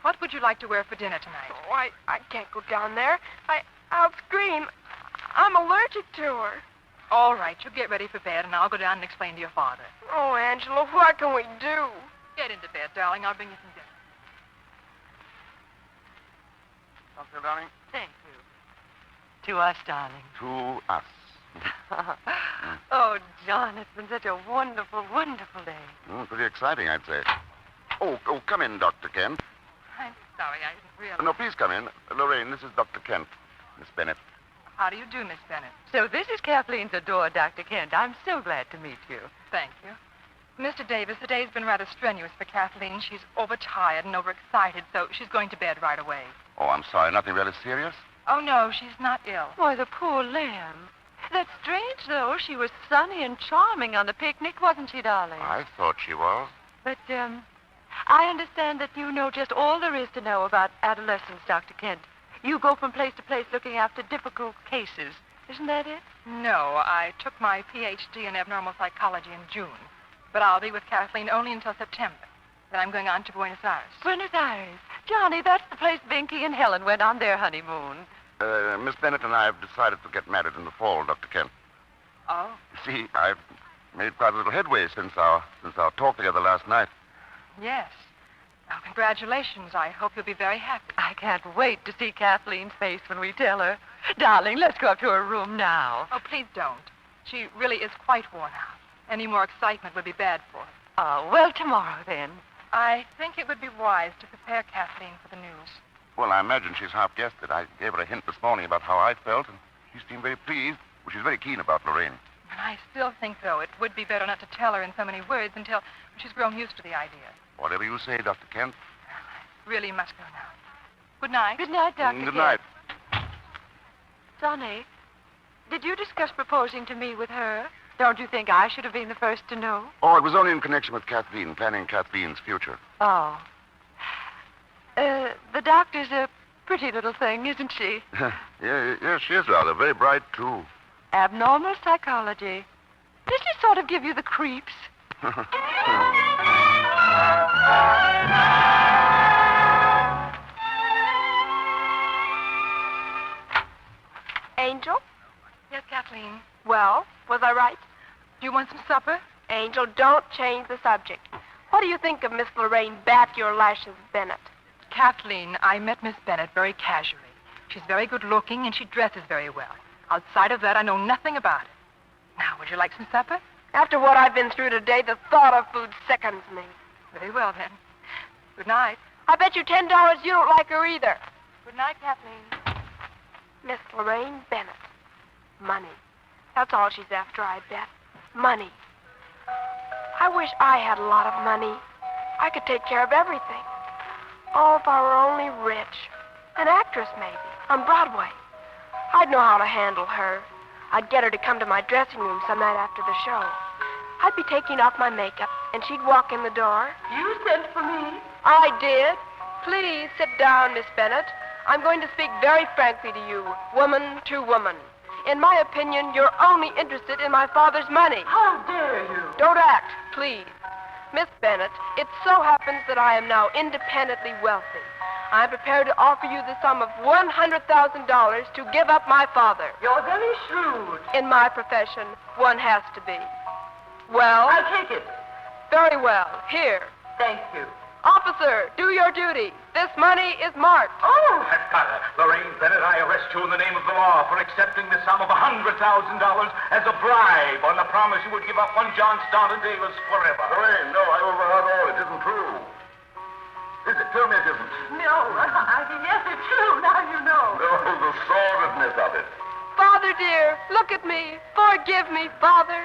What would you like to wear for dinner tonight? Oh, I can't go down there. I'll scream. I'm allergic to her. All right, you get ready for bed, and I'll go down and explain to your father. Oh, Angela, what can we do? Get into bed, darling. I'll bring you some dinner. Doctor, darling? Thank you. To us, darling. To us. Oh, John, it's been such a wonderful, wonderful day. Pretty exciting, I'd say. Oh, come in, Dr. Kent. I'm sorry, I didn't realize. No, please come in. Lorraine, this is Dr. Kent. Miss Bennett. How do you do, Miss Bennett? So this is Kathleen's adored Dr. Kent. I'm so glad to meet you. Thank you. Mr. Davis, the day's been rather strenuous for Kathleen. She's overtired and overexcited, so she's going to bed right away. Oh, I'm sorry. Nothing really serious? Oh, no, she's not ill. Why, the poor lamb. That's strange, though. She was sunny and charming on the picnic, wasn't she, darling? I thought she was. But, I understand that you know just all there is to know about adolescence, Dr. Kent. You go from place to place looking after difficult cases. Isn't that it? No, I took my Ph.D. in abnormal psychology in June. But I'll be with Kathleen only until September. Then I'm going on to Buenos Aires. Buenos Aires. Johnny, that's the place Vinky and Helen went on their honeymoon. Miss Bennett and I have decided to get married in the fall, Dr. Kent. Oh? You see, I've made quite a little headway since our talk together last night. Yes. Well, congratulations. I hope you'll be very happy. I can't wait to see Kathleen's face when we tell her. Darling, let's go up to her room now. Oh, please don't. She really is quite worn out. Any more excitement would be bad for her. Oh, well, tomorrow, then. I think it would be wise to prepare Kathleen for the news. Well, I imagine she's half guessed it. I gave her a hint this morning about how I felt, and she seemed very pleased. Well, she's very keen about Lorraine. But I still think, though, it would be better not to tell her in so many words until she's grown used to the idea. Whatever you say, Dr. Kent. I really must go now. Good night. Good night, Dr. Good night. Sonny, did you discuss proposing to me with her? Don't you think I should have been the first to know? Oh, it was only in connection with Kathleen, planning Kathleen's future. Oh. The doctor's a pretty little thing, isn't she? Yeah, she is rather. Very bright, too. Abnormal psychology. Does she sort of give you the creeps? Angel? Yes, Kathleen. Well, was I right? Do you want some supper? Angel, don't change the subject. What do you think of Miss Lorraine Bat Your Lashes Bennett? Kathleen, I met Miss Bennett very casually. She's very good looking and she dresses very well. Outside of that, I know nothing about it. Now, would you like some supper? After what I've been through today, the thought of food sickens me. Very well, then. Good night. I bet you $10 you don't like her either. Good night, Kathleen. Miss Lorraine Bennett. Money. That's all she's after, I bet. Money. I wish I had a lot of money. I could take care of everything. Oh, if I were only rich. An actress, maybe, on Broadway. I'd know how to handle her. I'd get her to come to my dressing room some night after the show. I'd be taking off my makeup, and she'd walk in the door. You sent for me? I did. Please sit down, Miss Bennett. I'm going to speak very frankly to you, woman to woman. In my opinion, you're only interested in my father's money. How dare you? Don't act, please. Miss Bennett, it so happens that I am now independently wealthy. I'm prepared to offer you the sum of $100,000 to give up my father. You're very shrewd. In my profession, one has to be. Well? I'll take it. Very well. Here. Thank you. Officer, do your duty. This money is marked. Oh! Lorraine Bennett, I arrest you in the name of the law for accepting the sum of $100,000 as a bribe on the promise you would give up one John Staunton Davis forever. Lorraine, no, I overheard all. It isn't true. Is it? Tell me it isn't. No, I mean, yes, it's true. Now you know. No, the sordidness of it. Father, dear, look at me. Forgive me, Father.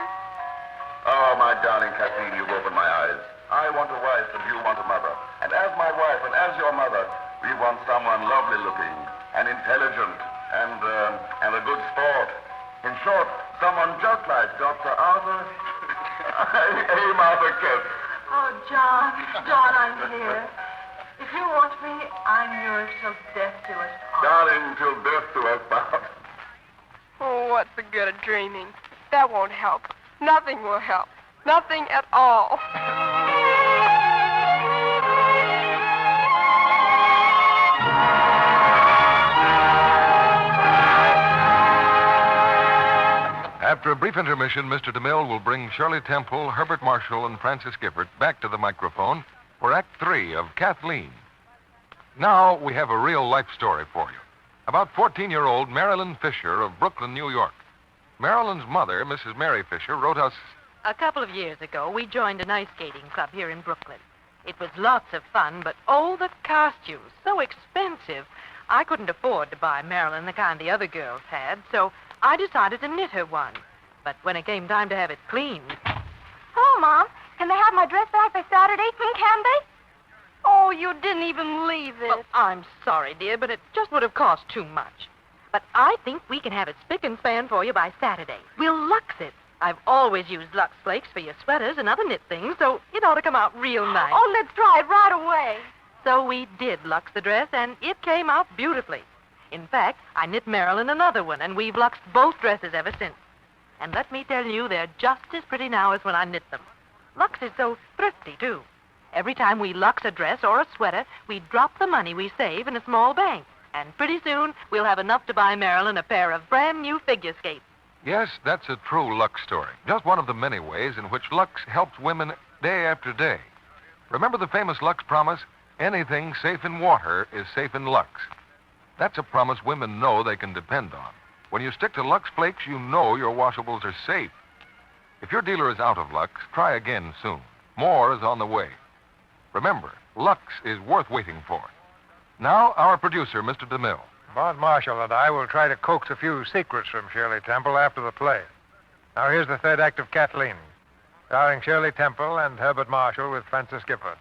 Oh, my darling Kathleen, you've opened my eyes. I want a wife and you want a mother. And as my wife and as your mother, we want someone lovely looking and intelligent and a good sport. In short, someone just like Dr. Arthur. Hey, Martha Kent. Oh, John, I'm here. If you want me, I'm yours till death do us part. Darling, till death do us part. Oh, what's the good of dreaming? That won't help. Nothing will help. Nothing at all. After a brief intermission, Mr. DeMille will bring Shirley Temple, Herbert Marshall, and Francis Gifford back to the microphone for Act 3 of Kathleen. Now we have a real-life story for you about 14-year-old Marilyn Fisher of Brooklyn, New York. Marilyn's mother, Mrs. Mary Fisher, wrote us... A couple of years ago, we joined an ice skating club here in Brooklyn. It was lots of fun, but oh, the costumes, so expensive. I couldn't afford to buy Marilyn the kind the other girls had, so I decided to knit her one. But when it came time to have it cleaned... Hello, Mom. Can they have my dress back for Saturday? Can they? Oh, you didn't even leave it. Well, I'm sorry, dear, but it just would have cost too much. But I think we can have it spick and span for you by Saturday. We'll Lux it. I've always used Lux flakes for your sweaters and other knit things, so it ought to come out real nice. Oh, let's try it right away. So we did Lux the dress, and it came out beautifully. In fact, I knit Marilyn another one, and we've Luxed both dresses ever since. And let me tell you, they're just as pretty now as when I knit them. Lux is so thrifty, too. Every time we Lux a dress or a sweater, we drop the money we save in a small bank. And pretty soon, we'll have enough to buy Marilyn a pair of brand-new figure skates. Yes, that's a true Lux story. Just one of the many ways in which Lux helps women day after day. Remember the famous Lux promise? Anything safe in water is safe in Lux. That's a promise women know they can depend on. When you stick to Lux Flakes, you know your washables are safe. If your dealer is out of Lux, try again soon. More is on the way. Remember, Lux is worth waiting for. Now, our producer, Mr. DeMille. Maud Marshall and I will try to coax a few secrets from Shirley Temple after the play. Now, here's the third act of Kathleen, starring Shirley Temple and Herbert Marshall with Francis Gifford.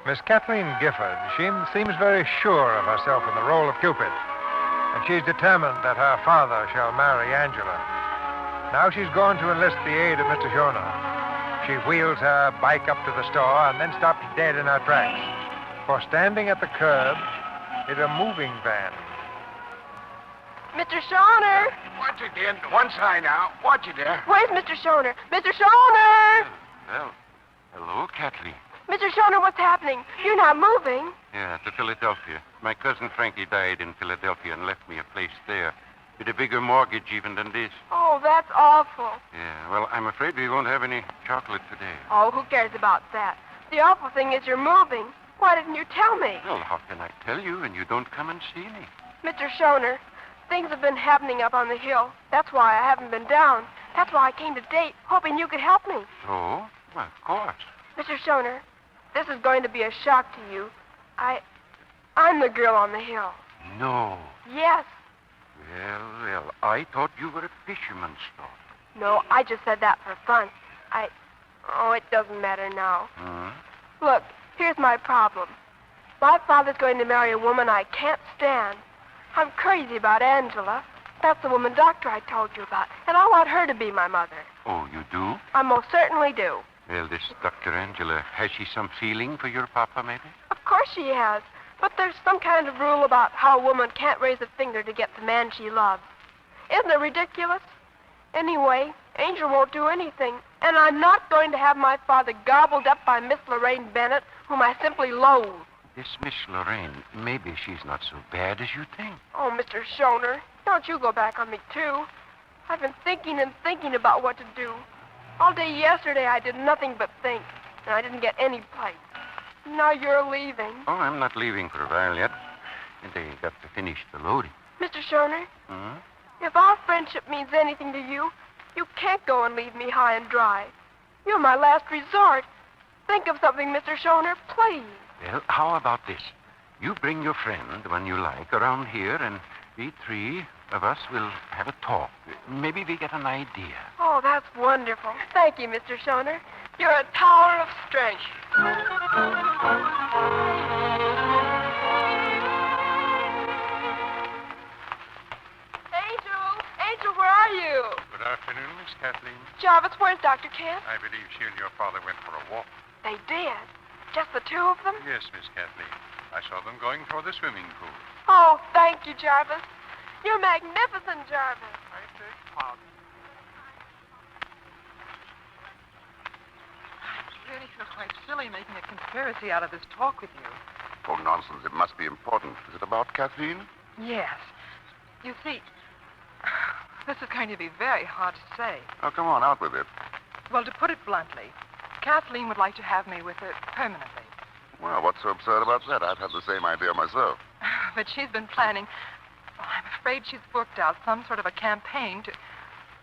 Miss Kathleen Gifford, she seems very sure of herself in the role of Cupid, and she's determined that her father shall marry Angela. Now she's going to enlist the aid of Mr. Schoner. She wheels her bike up to the store and then stops dead in her tracks. For standing at the curb is a moving van. Mr. Schoner! Watch it, dear. One side now. Watch it, dear. Where's Mr. Schoner? Mr. Schoner! Well, hello, Kathleen. Mr. Schoner, what's happening? You're not moving. Yeah, to Philadelphia. My cousin Frankie died in Philadelphia and left me a place there with a bigger mortgage even than this. Oh, that's awful. Yeah, well, I'm afraid we won't have any chocolate today. Oh, who cares about that? The awful thing is you're moving. Why didn't you tell me? Well, how can I tell you when you don't come and see me? Mr. Schoner, things have been happening up on the hill. That's why I haven't been down. That's why I came to date, hoping you could help me. Oh? Well, of course. Mr. Schoner, this is going to be a shock to you. I'm the girl on the hill. No. Yes. Well, I thought you were a fisherman's daughter. No, I just said that for fun. Oh, it doesn't matter now. Hmm? Look, here's my problem. My father's going to marry a woman I can't stand. I'm crazy about Angela. That's the woman doctor I told you about, and I want her to be my mother. Oh, you do? I most certainly do. Well, this Dr. Angela, has she some feeling for your papa, maybe? Of course she has. But there's some kind of rule about how a woman can't raise a finger to get the man she loves. Isn't it ridiculous? Anyway, Angel won't do anything, and I'm not going to have my father gobbled up by Miss Lorraine Bennett, whom I simply loathe. This Miss Lorraine, maybe she's not so bad as you think. Oh, Mr. Schoner, don't you go back on me, too. I've been thinking and thinking about what to do. All day yesterday I did nothing but think, and I didn't get any place. Now you're leaving. Oh, I'm not leaving for a while yet. They got to finish the loading. Mr. Schoner, Hmm? if our friendship means anything to you, you can't go and leave me high and dry. You're my last resort. Think of something, Mr. Schoner, please. Well, how about this? You bring your friend, when you like, around here, and we three of us will have a talk. Maybe we get an idea. Oh, that's wonderful. Thank you, Mr. Schoner. You're a tower of strength. Angel, where are you? Good afternoon, Miss Kathleen. Jarvis, where's Dr. Kent? I believe she and your father went for a walk. They did. Just the two of them? Yes, Miss Kathleen. I saw them going for the swimming pool. Oh, thank you, Jarvis. You're magnificent, Jarvis. I beg pardon. I really feel quite silly making a conspiracy out of this talk with you. Oh, nonsense. It must be important. Is it about Kathleen? Yes. You see, this is going to be very hard to say. Oh, come on, out with it. Well, to put it bluntly, Kathleen would like to have me with her permanently. Well, what's so absurd about that? I've had the same idea myself. But she's been planning... Well, I'm afraid she's worked out some sort of a campaign to...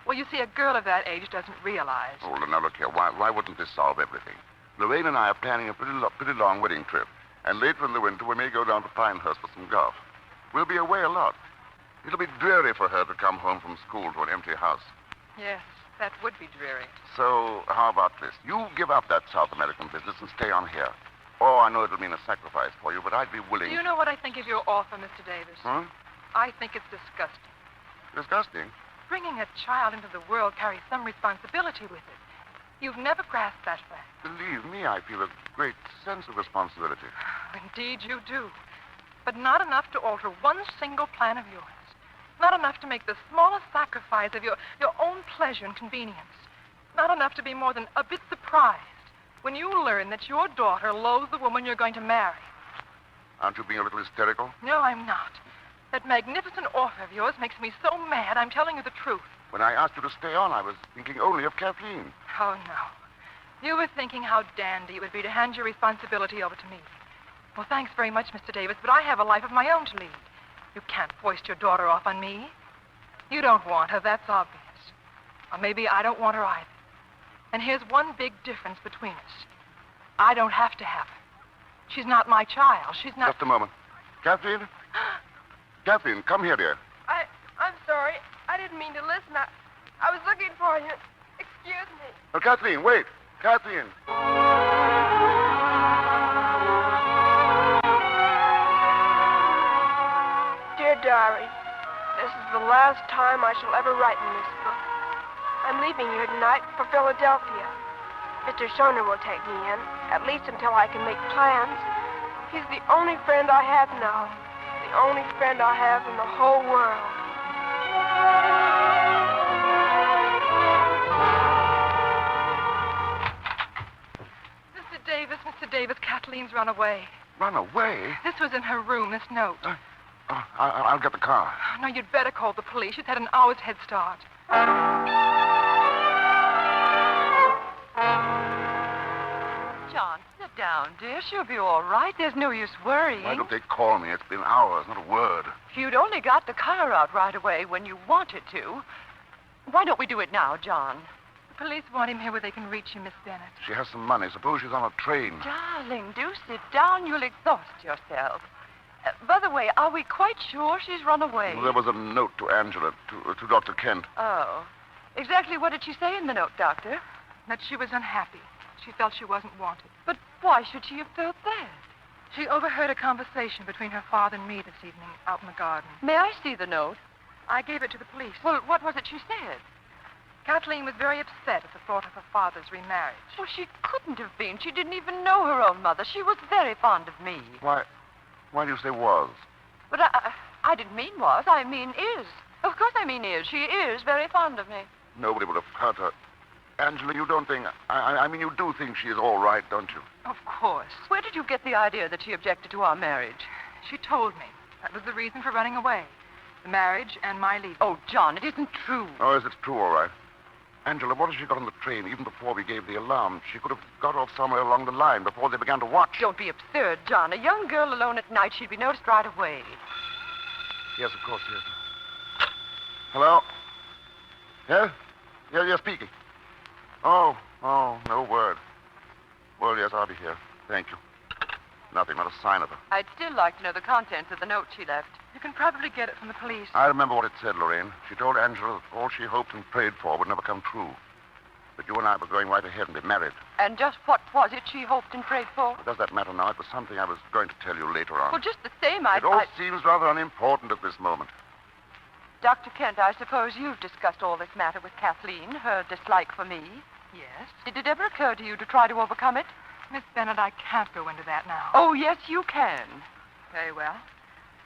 Well, you see, a girl of that age doesn't realize. Oh, now look here. Why wouldn't this solve everything? Lorraine and I are planning a pretty long wedding trip. And later in the winter, we may go down to Pinehurst for some golf. We'll be away a lot. It'll be dreary for her to come home from school to an empty house. Yes, that would be dreary. So, how about this? You give up that South American business and stay on here. Oh, I know it'll mean a sacrifice for you, but I'd be willing... Do you know what I think of your offer, Mr. Davis? Huh? I think it's disgusting. Disgusting? Bringing a child into the world carries some responsibility with it. You've never grasped that fact. Believe me, I feel a great sense of responsibility. Indeed, you do. But not enough to alter one single plan of yours. Not enough to make the smallest sacrifice of your own pleasure and convenience. Not enough to be more than a bit surprised when you learn that your daughter loathes the woman you're going to marry. Aren't you being a little hysterical? No, I'm not. That magnificent offer of yours makes me so mad, I'm telling you the truth. When I asked you to stay on, I was thinking only of Kathleen. Oh, no. You were thinking how dandy it would be to hand your responsibility over to me. Well, thanks very much, Mr. Davis, but I have a life of my own to lead. You can't foist your daughter off on me. You don't want her, that's obvious. Or maybe I don't want her either. And here's one big difference between us. I don't have to have her. She's not my child. She's not... Just a moment. Kathleen? Kathleen, come here, dear. I'm sorry. I didn't mean to listen. I was looking for you. Excuse me. Oh, Kathleen, wait. Kathleen. Dear diary, this is the last time I shall ever write in this book. I'm leaving here tonight for Philadelphia. Mr. Schoner will take me in, at least until I can make plans. He's the only friend I have now. The only friend I have in the whole world. Mr. Davis, Kathleen's run away. Run away? This was in her room, this note. I'll get the car. No, you'd better call the police. She's had an hour's head start. John, sit down, dear. She'll be all right. There's no use worrying. Why don't they call me? It's been hours, not a word. If you'd only got the car out right away when you wanted to. Why don't we do it now, John? The police want him here where they can reach you, Miss Bennett. She has some money. Suppose she's on a train. Darling, do sit down. You'll exhaust yourself. By the way, are we quite sure she's run away? Well, there was a note to Angela, to Dr. Kent. Oh. Exactly what did she say in the note, Doctor? That she was unhappy. She felt she wasn't wanted. But why should she have felt that? She overheard a conversation between her father and me this evening out in the garden. May I see the note? I gave it to the police. Well, what was it she said? Kathleen was very upset at the thought of her father's remarriage. Well, she couldn't have been. She didn't even know her own mother. She was very fond of me. Why do you say was? But I didn't mean was. I mean is. Of course I mean is. She is very fond of me. Nobody would have hurt her. Angela, you don't think... I mean, you do think she is all right, don't you? Of course. Where did you get the idea that she objected to our marriage? She told me. That was the reason for running away. The marriage and my leaving. Oh, John, it isn't true. Oh, yes, it's true, all right. Angela, what if she got on the train even before we gave the alarm? She could have got off somewhere along the line before they began to watch. Don't be absurd, John. A young girl alone at night, she'd be noticed right away. Yes, of course, yes. Hello? Yes? Yeah, you're speaking. Oh, no word. Well, yes, I'll be here. Thank you. Nothing, not a sign of her. I'd still like to know the contents of the note she left. You can probably get it from the police. I remember what it said, Lorraine. She told Angela that all she hoped and prayed for would never come true. That you and I were going right ahead and be married. And just what was it she hoped and prayed for? Well, does that matter now? It was something I was going to tell you later on. Well, just the same, It all seems rather unimportant at this moment. Dr. Kent, I suppose you've discussed all this matter with Kathleen, her dislike for me. Yes. Did it ever occur to you to try to overcome it? Miss Bennett, I can't go into that now. Oh, yes, you can. Very well.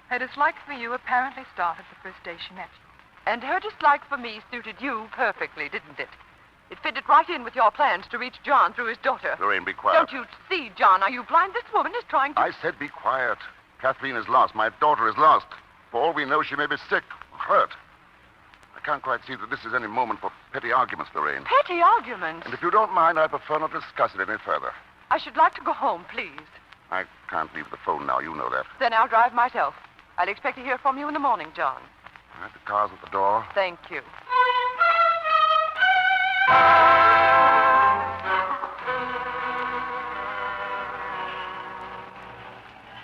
Her dislike for you apparently started the first day she met you. And her dislike for me suited you perfectly, didn't it? It fitted right in with your plans to reach John through his daughter. Lorraine, be quiet. Don't you see, John? Are you blind? This woman is trying to... I said be quiet. Kathleen is lost. My daughter is lost. For all we know, she may be sick, hurt. I can't quite see that this is any moment for petty arguments, Lorraine. Petty arguments? And if you don't mind, I prefer not to discuss it any further. I should like to go home, please. I can't leave the phone now. You know that. Then I'll drive myself. I'll expect to hear from you in the morning, John. All right, the car's at the door. Thank you.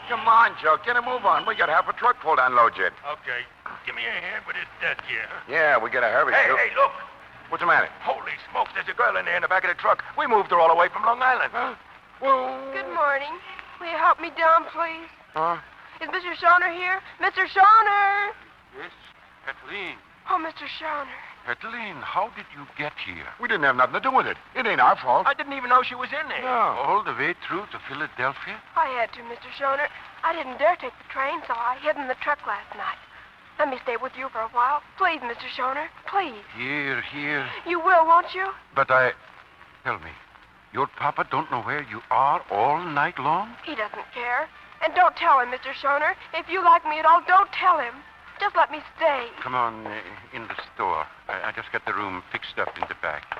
Come on, Joe. Get a move on. We got half a truck full to unload yet. Okay. Give me a hand with this desk here. Yeah, we got a hurry. Hey, Joe. hey, look. What's the matter? Holy smokes, there's a girl in there in the back of the truck. We moved her all the way from Long Island. Huh? Well... Good morning. Will you help me down, please? Huh? Is Mr. Shawner here? Mr. Shawner! Yes, Kathleen. Oh, Mr. Shawner. Kathleen, how did you get here? We didn't have nothing to do with it. It ain't our fault. I didn't even know she was in there. No. All the way through to Philadelphia? I had to, Mr. Shawner. I didn't dare take the train, so I hid in the truck last night. Let me stay with you for a while. Please, Mr. Shawner. Please. Here. You will, won't you? But Tell me, your papa don't know where you are all night long? He doesn't care. And don't tell him, Mr. Shawner. If you like me at all, don't tell him. Just let me stay. Come on, in the store. I just got the room fixed up in the back.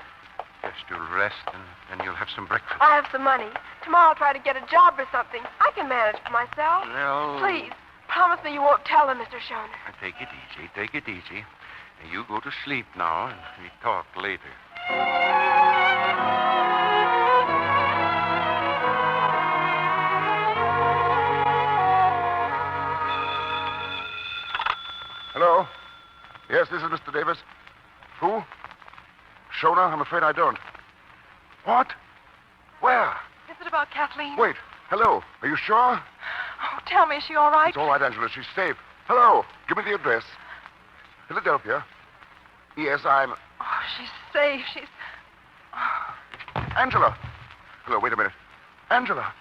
Just you'll rest, and you'll have some breakfast. I have some money. Tomorrow I'll try to get a job or something. I can manage for myself. Well... Please, promise me you won't tell him, Mr. Shawner. Take it easy. You go to sleep now, and we talk later. Hello? Yes, this is Mr. Davis. Who? Shona? I'm afraid I don't. What? Where? Is it about Kathleen? Wait. Hello. Are you sure? Oh, tell me, is she all right? It's all right, Angela. She's safe. Hello. Give me the address. Philadelphia. Yes, I'm... Oh, she's safe. She's... Angela. Hello, wait a minute. Angela.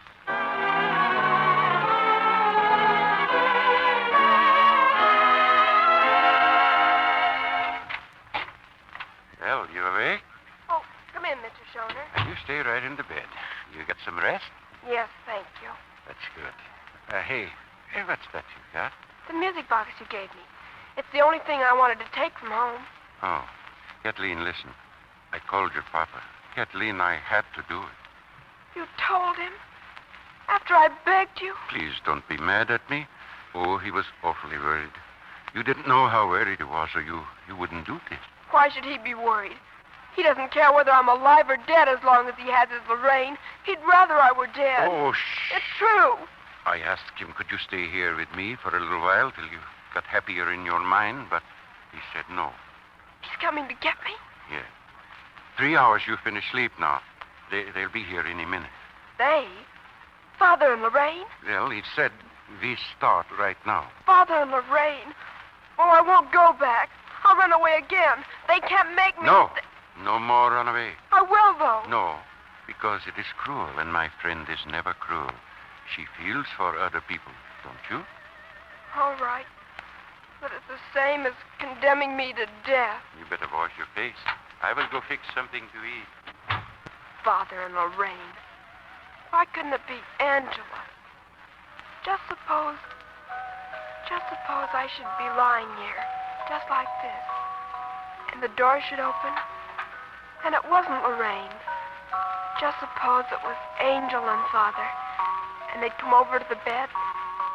Well, you awake? Oh, come in, Mr. Shawner. And you stay right in the bed. You get some rest? Yes, thank you. That's good. Hey, what's that you got? The music box you gave me. It's the only thing I wanted to take from home. Oh, Kathleen, listen. I called your papa. Kathleen, I had to do it. You told him? After I begged you? Please don't be mad at me. Oh, he was awfully worried. You didn't know how worried he was, or you wouldn't do this. Why should he be worried? He doesn't care whether I'm alive or dead as long as he has his Lorraine. He'd rather I were dead. Oh, shh. It's true. I asked him, could you stay here with me for a little while till you got happier in your mind, but he said no. He's coming to get me? Yeah. 3 hours you finish sleep now. They'll be here any minute. They? Father and Lorraine? Well, he said we start right now. Father and Lorraine? Oh, I won't go back. I'll run away again. They can't make me... No. No more run away. I will, though. No, because it is cruel, and my friend is never cruel. She feels for other people, don't you? All right. But it's the same as condemning me to death. You better wash your face. I will go fix something to eat. Father and Lorraine. Why couldn't it be Angela? Just suppose I should be lying here, just like this. And the door should open, and it wasn't Lorraine. Just suppose it was Angel and Father, and they'd come over to the bed,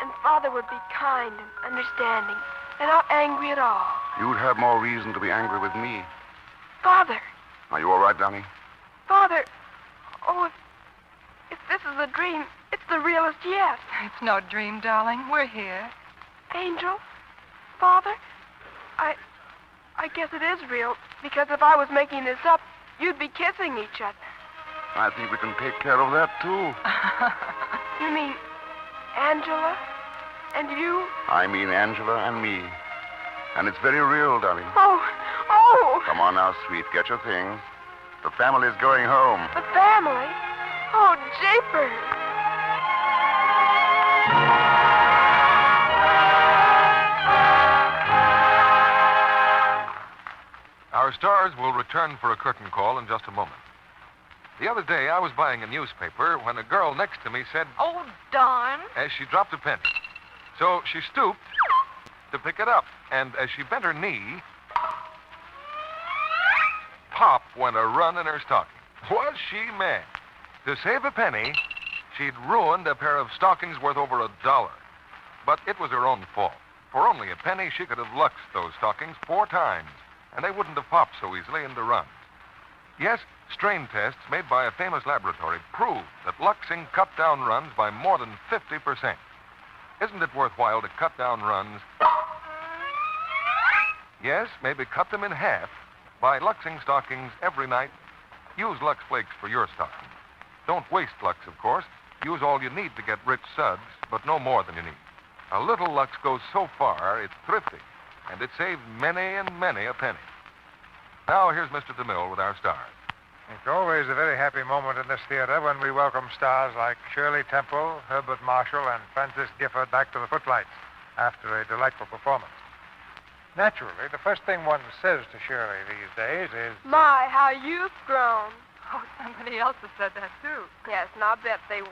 and Father would be kind and understanding, and not angry at all. You'd have more reason to be angry with me. Father! Are you all right, Donnie? Father! Oh, if this is a dream, it's the realest yet. It's no dream, darling. We're here. Angel? Father? I guess it is real, because if I was making this up, you'd be kissing each other. I think we can take care of that, too. You mean Angela and you? I mean Angela and me. And it's very real, darling. Oh! Come on now, sweet. Get your things. The family's going home. The family? Oh, japers! Now, Our stars will return for a curtain call in just a moment. The other day, I was buying a newspaper when a girl next to me said, Oh, darn. as she dropped a penny. So she stooped to pick it up, and as she bent her knee, pop went a run in her stocking. Was she mad? To save a penny, she'd ruined a pair of stockings worth over $1. But it was her own fault. For only a penny, she could have luxed those stockings 4 times, and they wouldn't have popped so easily into runs. Yes, strain tests made by a famous laboratory proved that luxing cut down runs by more than 50%. Isn't it worthwhile to cut down runs? Yes, maybe cut them in half by luxing stockings every night. Use Lux Flakes for your stocking. Don't waste Lux, of course. Use all you need to get rich suds, but no more than you need. A little Lux goes so far, it's thrifty, and it saves many and many a penny. Now, here's Mr. DeMille with our stars. It's always a very happy moment in this theater when we welcome stars like Shirley Temple, Herbert Marshall, and Francis Gifford back to the footlights after a delightful performance. Naturally, the first thing one says to Shirley these days is... My, how you've grown. Oh, somebody else has said that, too. Yes, and I'll bet they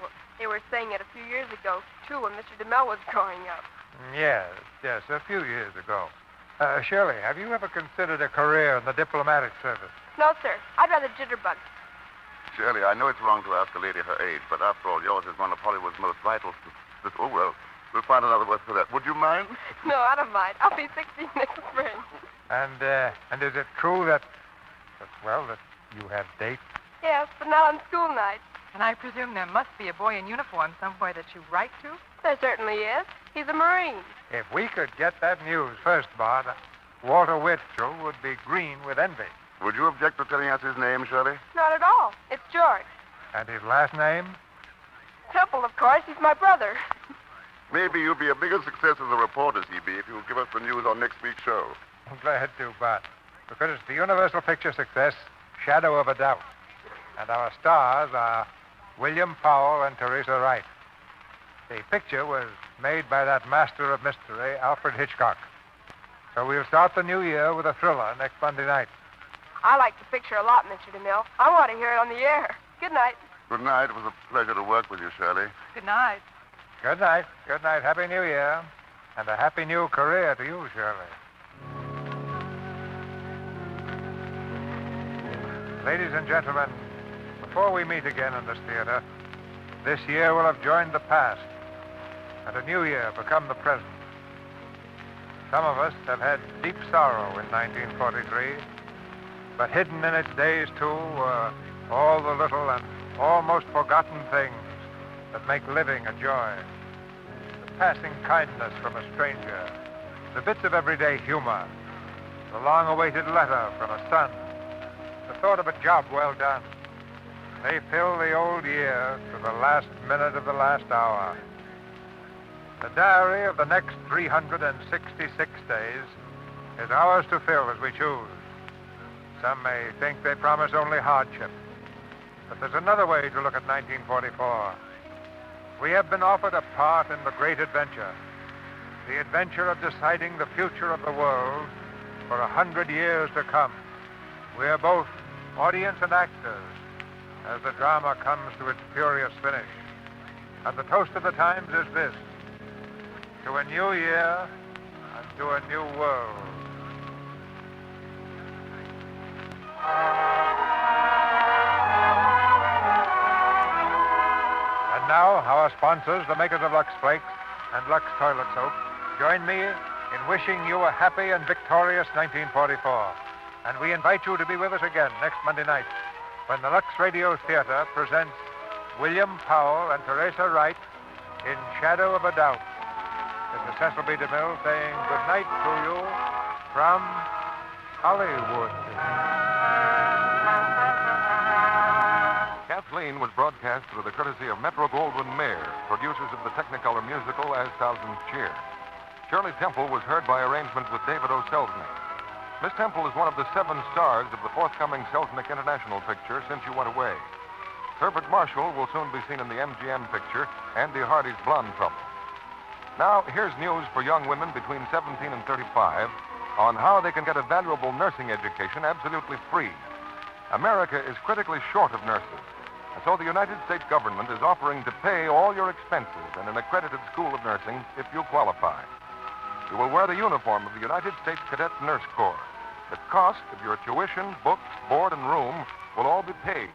were saying it a few years ago, too, when Mr. DeMille was growing up. Yes, a few years ago. Shirley, have you ever considered a career in the diplomatic service? No, sir. I'd rather jitterbug. Shirley, I know it's wrong to ask a lady her age, but after all, yours is one of Hollywood's most vital... Oh, well, we'll find another word for that. Would you mind? No, I don't mind. I'll be 16 next spring. And is it true that you have dates? Yes, but not on school nights. And I presume there must be a boy in uniform somewhere that you write to? There certainly is. He's a Marine. If we could get that news first, Bart, Walter Winchell would be green with envy. Would you object to telling us his name, Shirley? Not at all. It's George. And his last name? Temple, of course. He's my brother. Maybe you'll be a bigger success as a reporter, CB, if you'll give us the news on next week's show. I'm glad to, Bart. Because it's the Universal Picture success, Shadow of a Doubt. And our stars are William Powell and Teresa Wright. The picture was made by that master of mystery, Alfred Hitchcock. So we'll start the new year with a thriller next Monday night. I like the picture a lot, Mr. DeMille. I want to hear it on the air. Good night. Good night. It was a pleasure to work with you, Shirley. Good night. Good night. Good night. Happy New Year. And a happy new career to you, Shirley. Ladies and gentlemen, before we meet again in this theater, this year will have joined the past, and a new year become the present. Some of us have had deep sorrow in 1943, but hidden in its days, too, were all the little and almost forgotten things that make living a joy. The passing kindness from a stranger, the bits of everyday humor, the long-awaited letter from a son, the thought of a job well done. They fill the old year to the last minute of the last hour. The diary of the next 366 days is ours to fill as we choose. Some may think they promise only hardship. But there's another way to look at 1944. We have been offered a part in the great adventure. The adventure of deciding the future of the world for 100 years to come. We are both audience and actors as the drama comes to its furious finish. And the toast of the times is this: to a new year and to a new world. And now, our sponsors, the makers of Lux Flakes and Lux Toilet Soap, join me in wishing you a happy and victorious 1944. And we invite you to be with us again next Monday night when the Lux Radio Theatre presents William Powell and Teresa Wright in Shadow of a Doubt. This is Cecil B. DeMille saying good night to you from Hollywood. Kathleen was broadcast through the courtesy of Metro-Goldwyn-Mayer, producers of the Technicolor musical As Thousands Cheer. Shirley Temple was heard by arrangement with David O. Selznick. Miss Temple is one of the 7 stars of the forthcoming Selznick International picture, Since You Went Away. Herbert Marshall will soon be seen in the MGM picture, Andy Hardy's Blonde Trouble. Now, here's news for young women between 17 and 35 on how they can get a valuable nursing education absolutely free. America is critically short of nurses, and so the United States government is offering to pay all your expenses in an accredited school of nursing if you qualify. You will wear the uniform of the United States Cadet Nurse Corps. The cost of your tuition, books, board, and room will all be paid.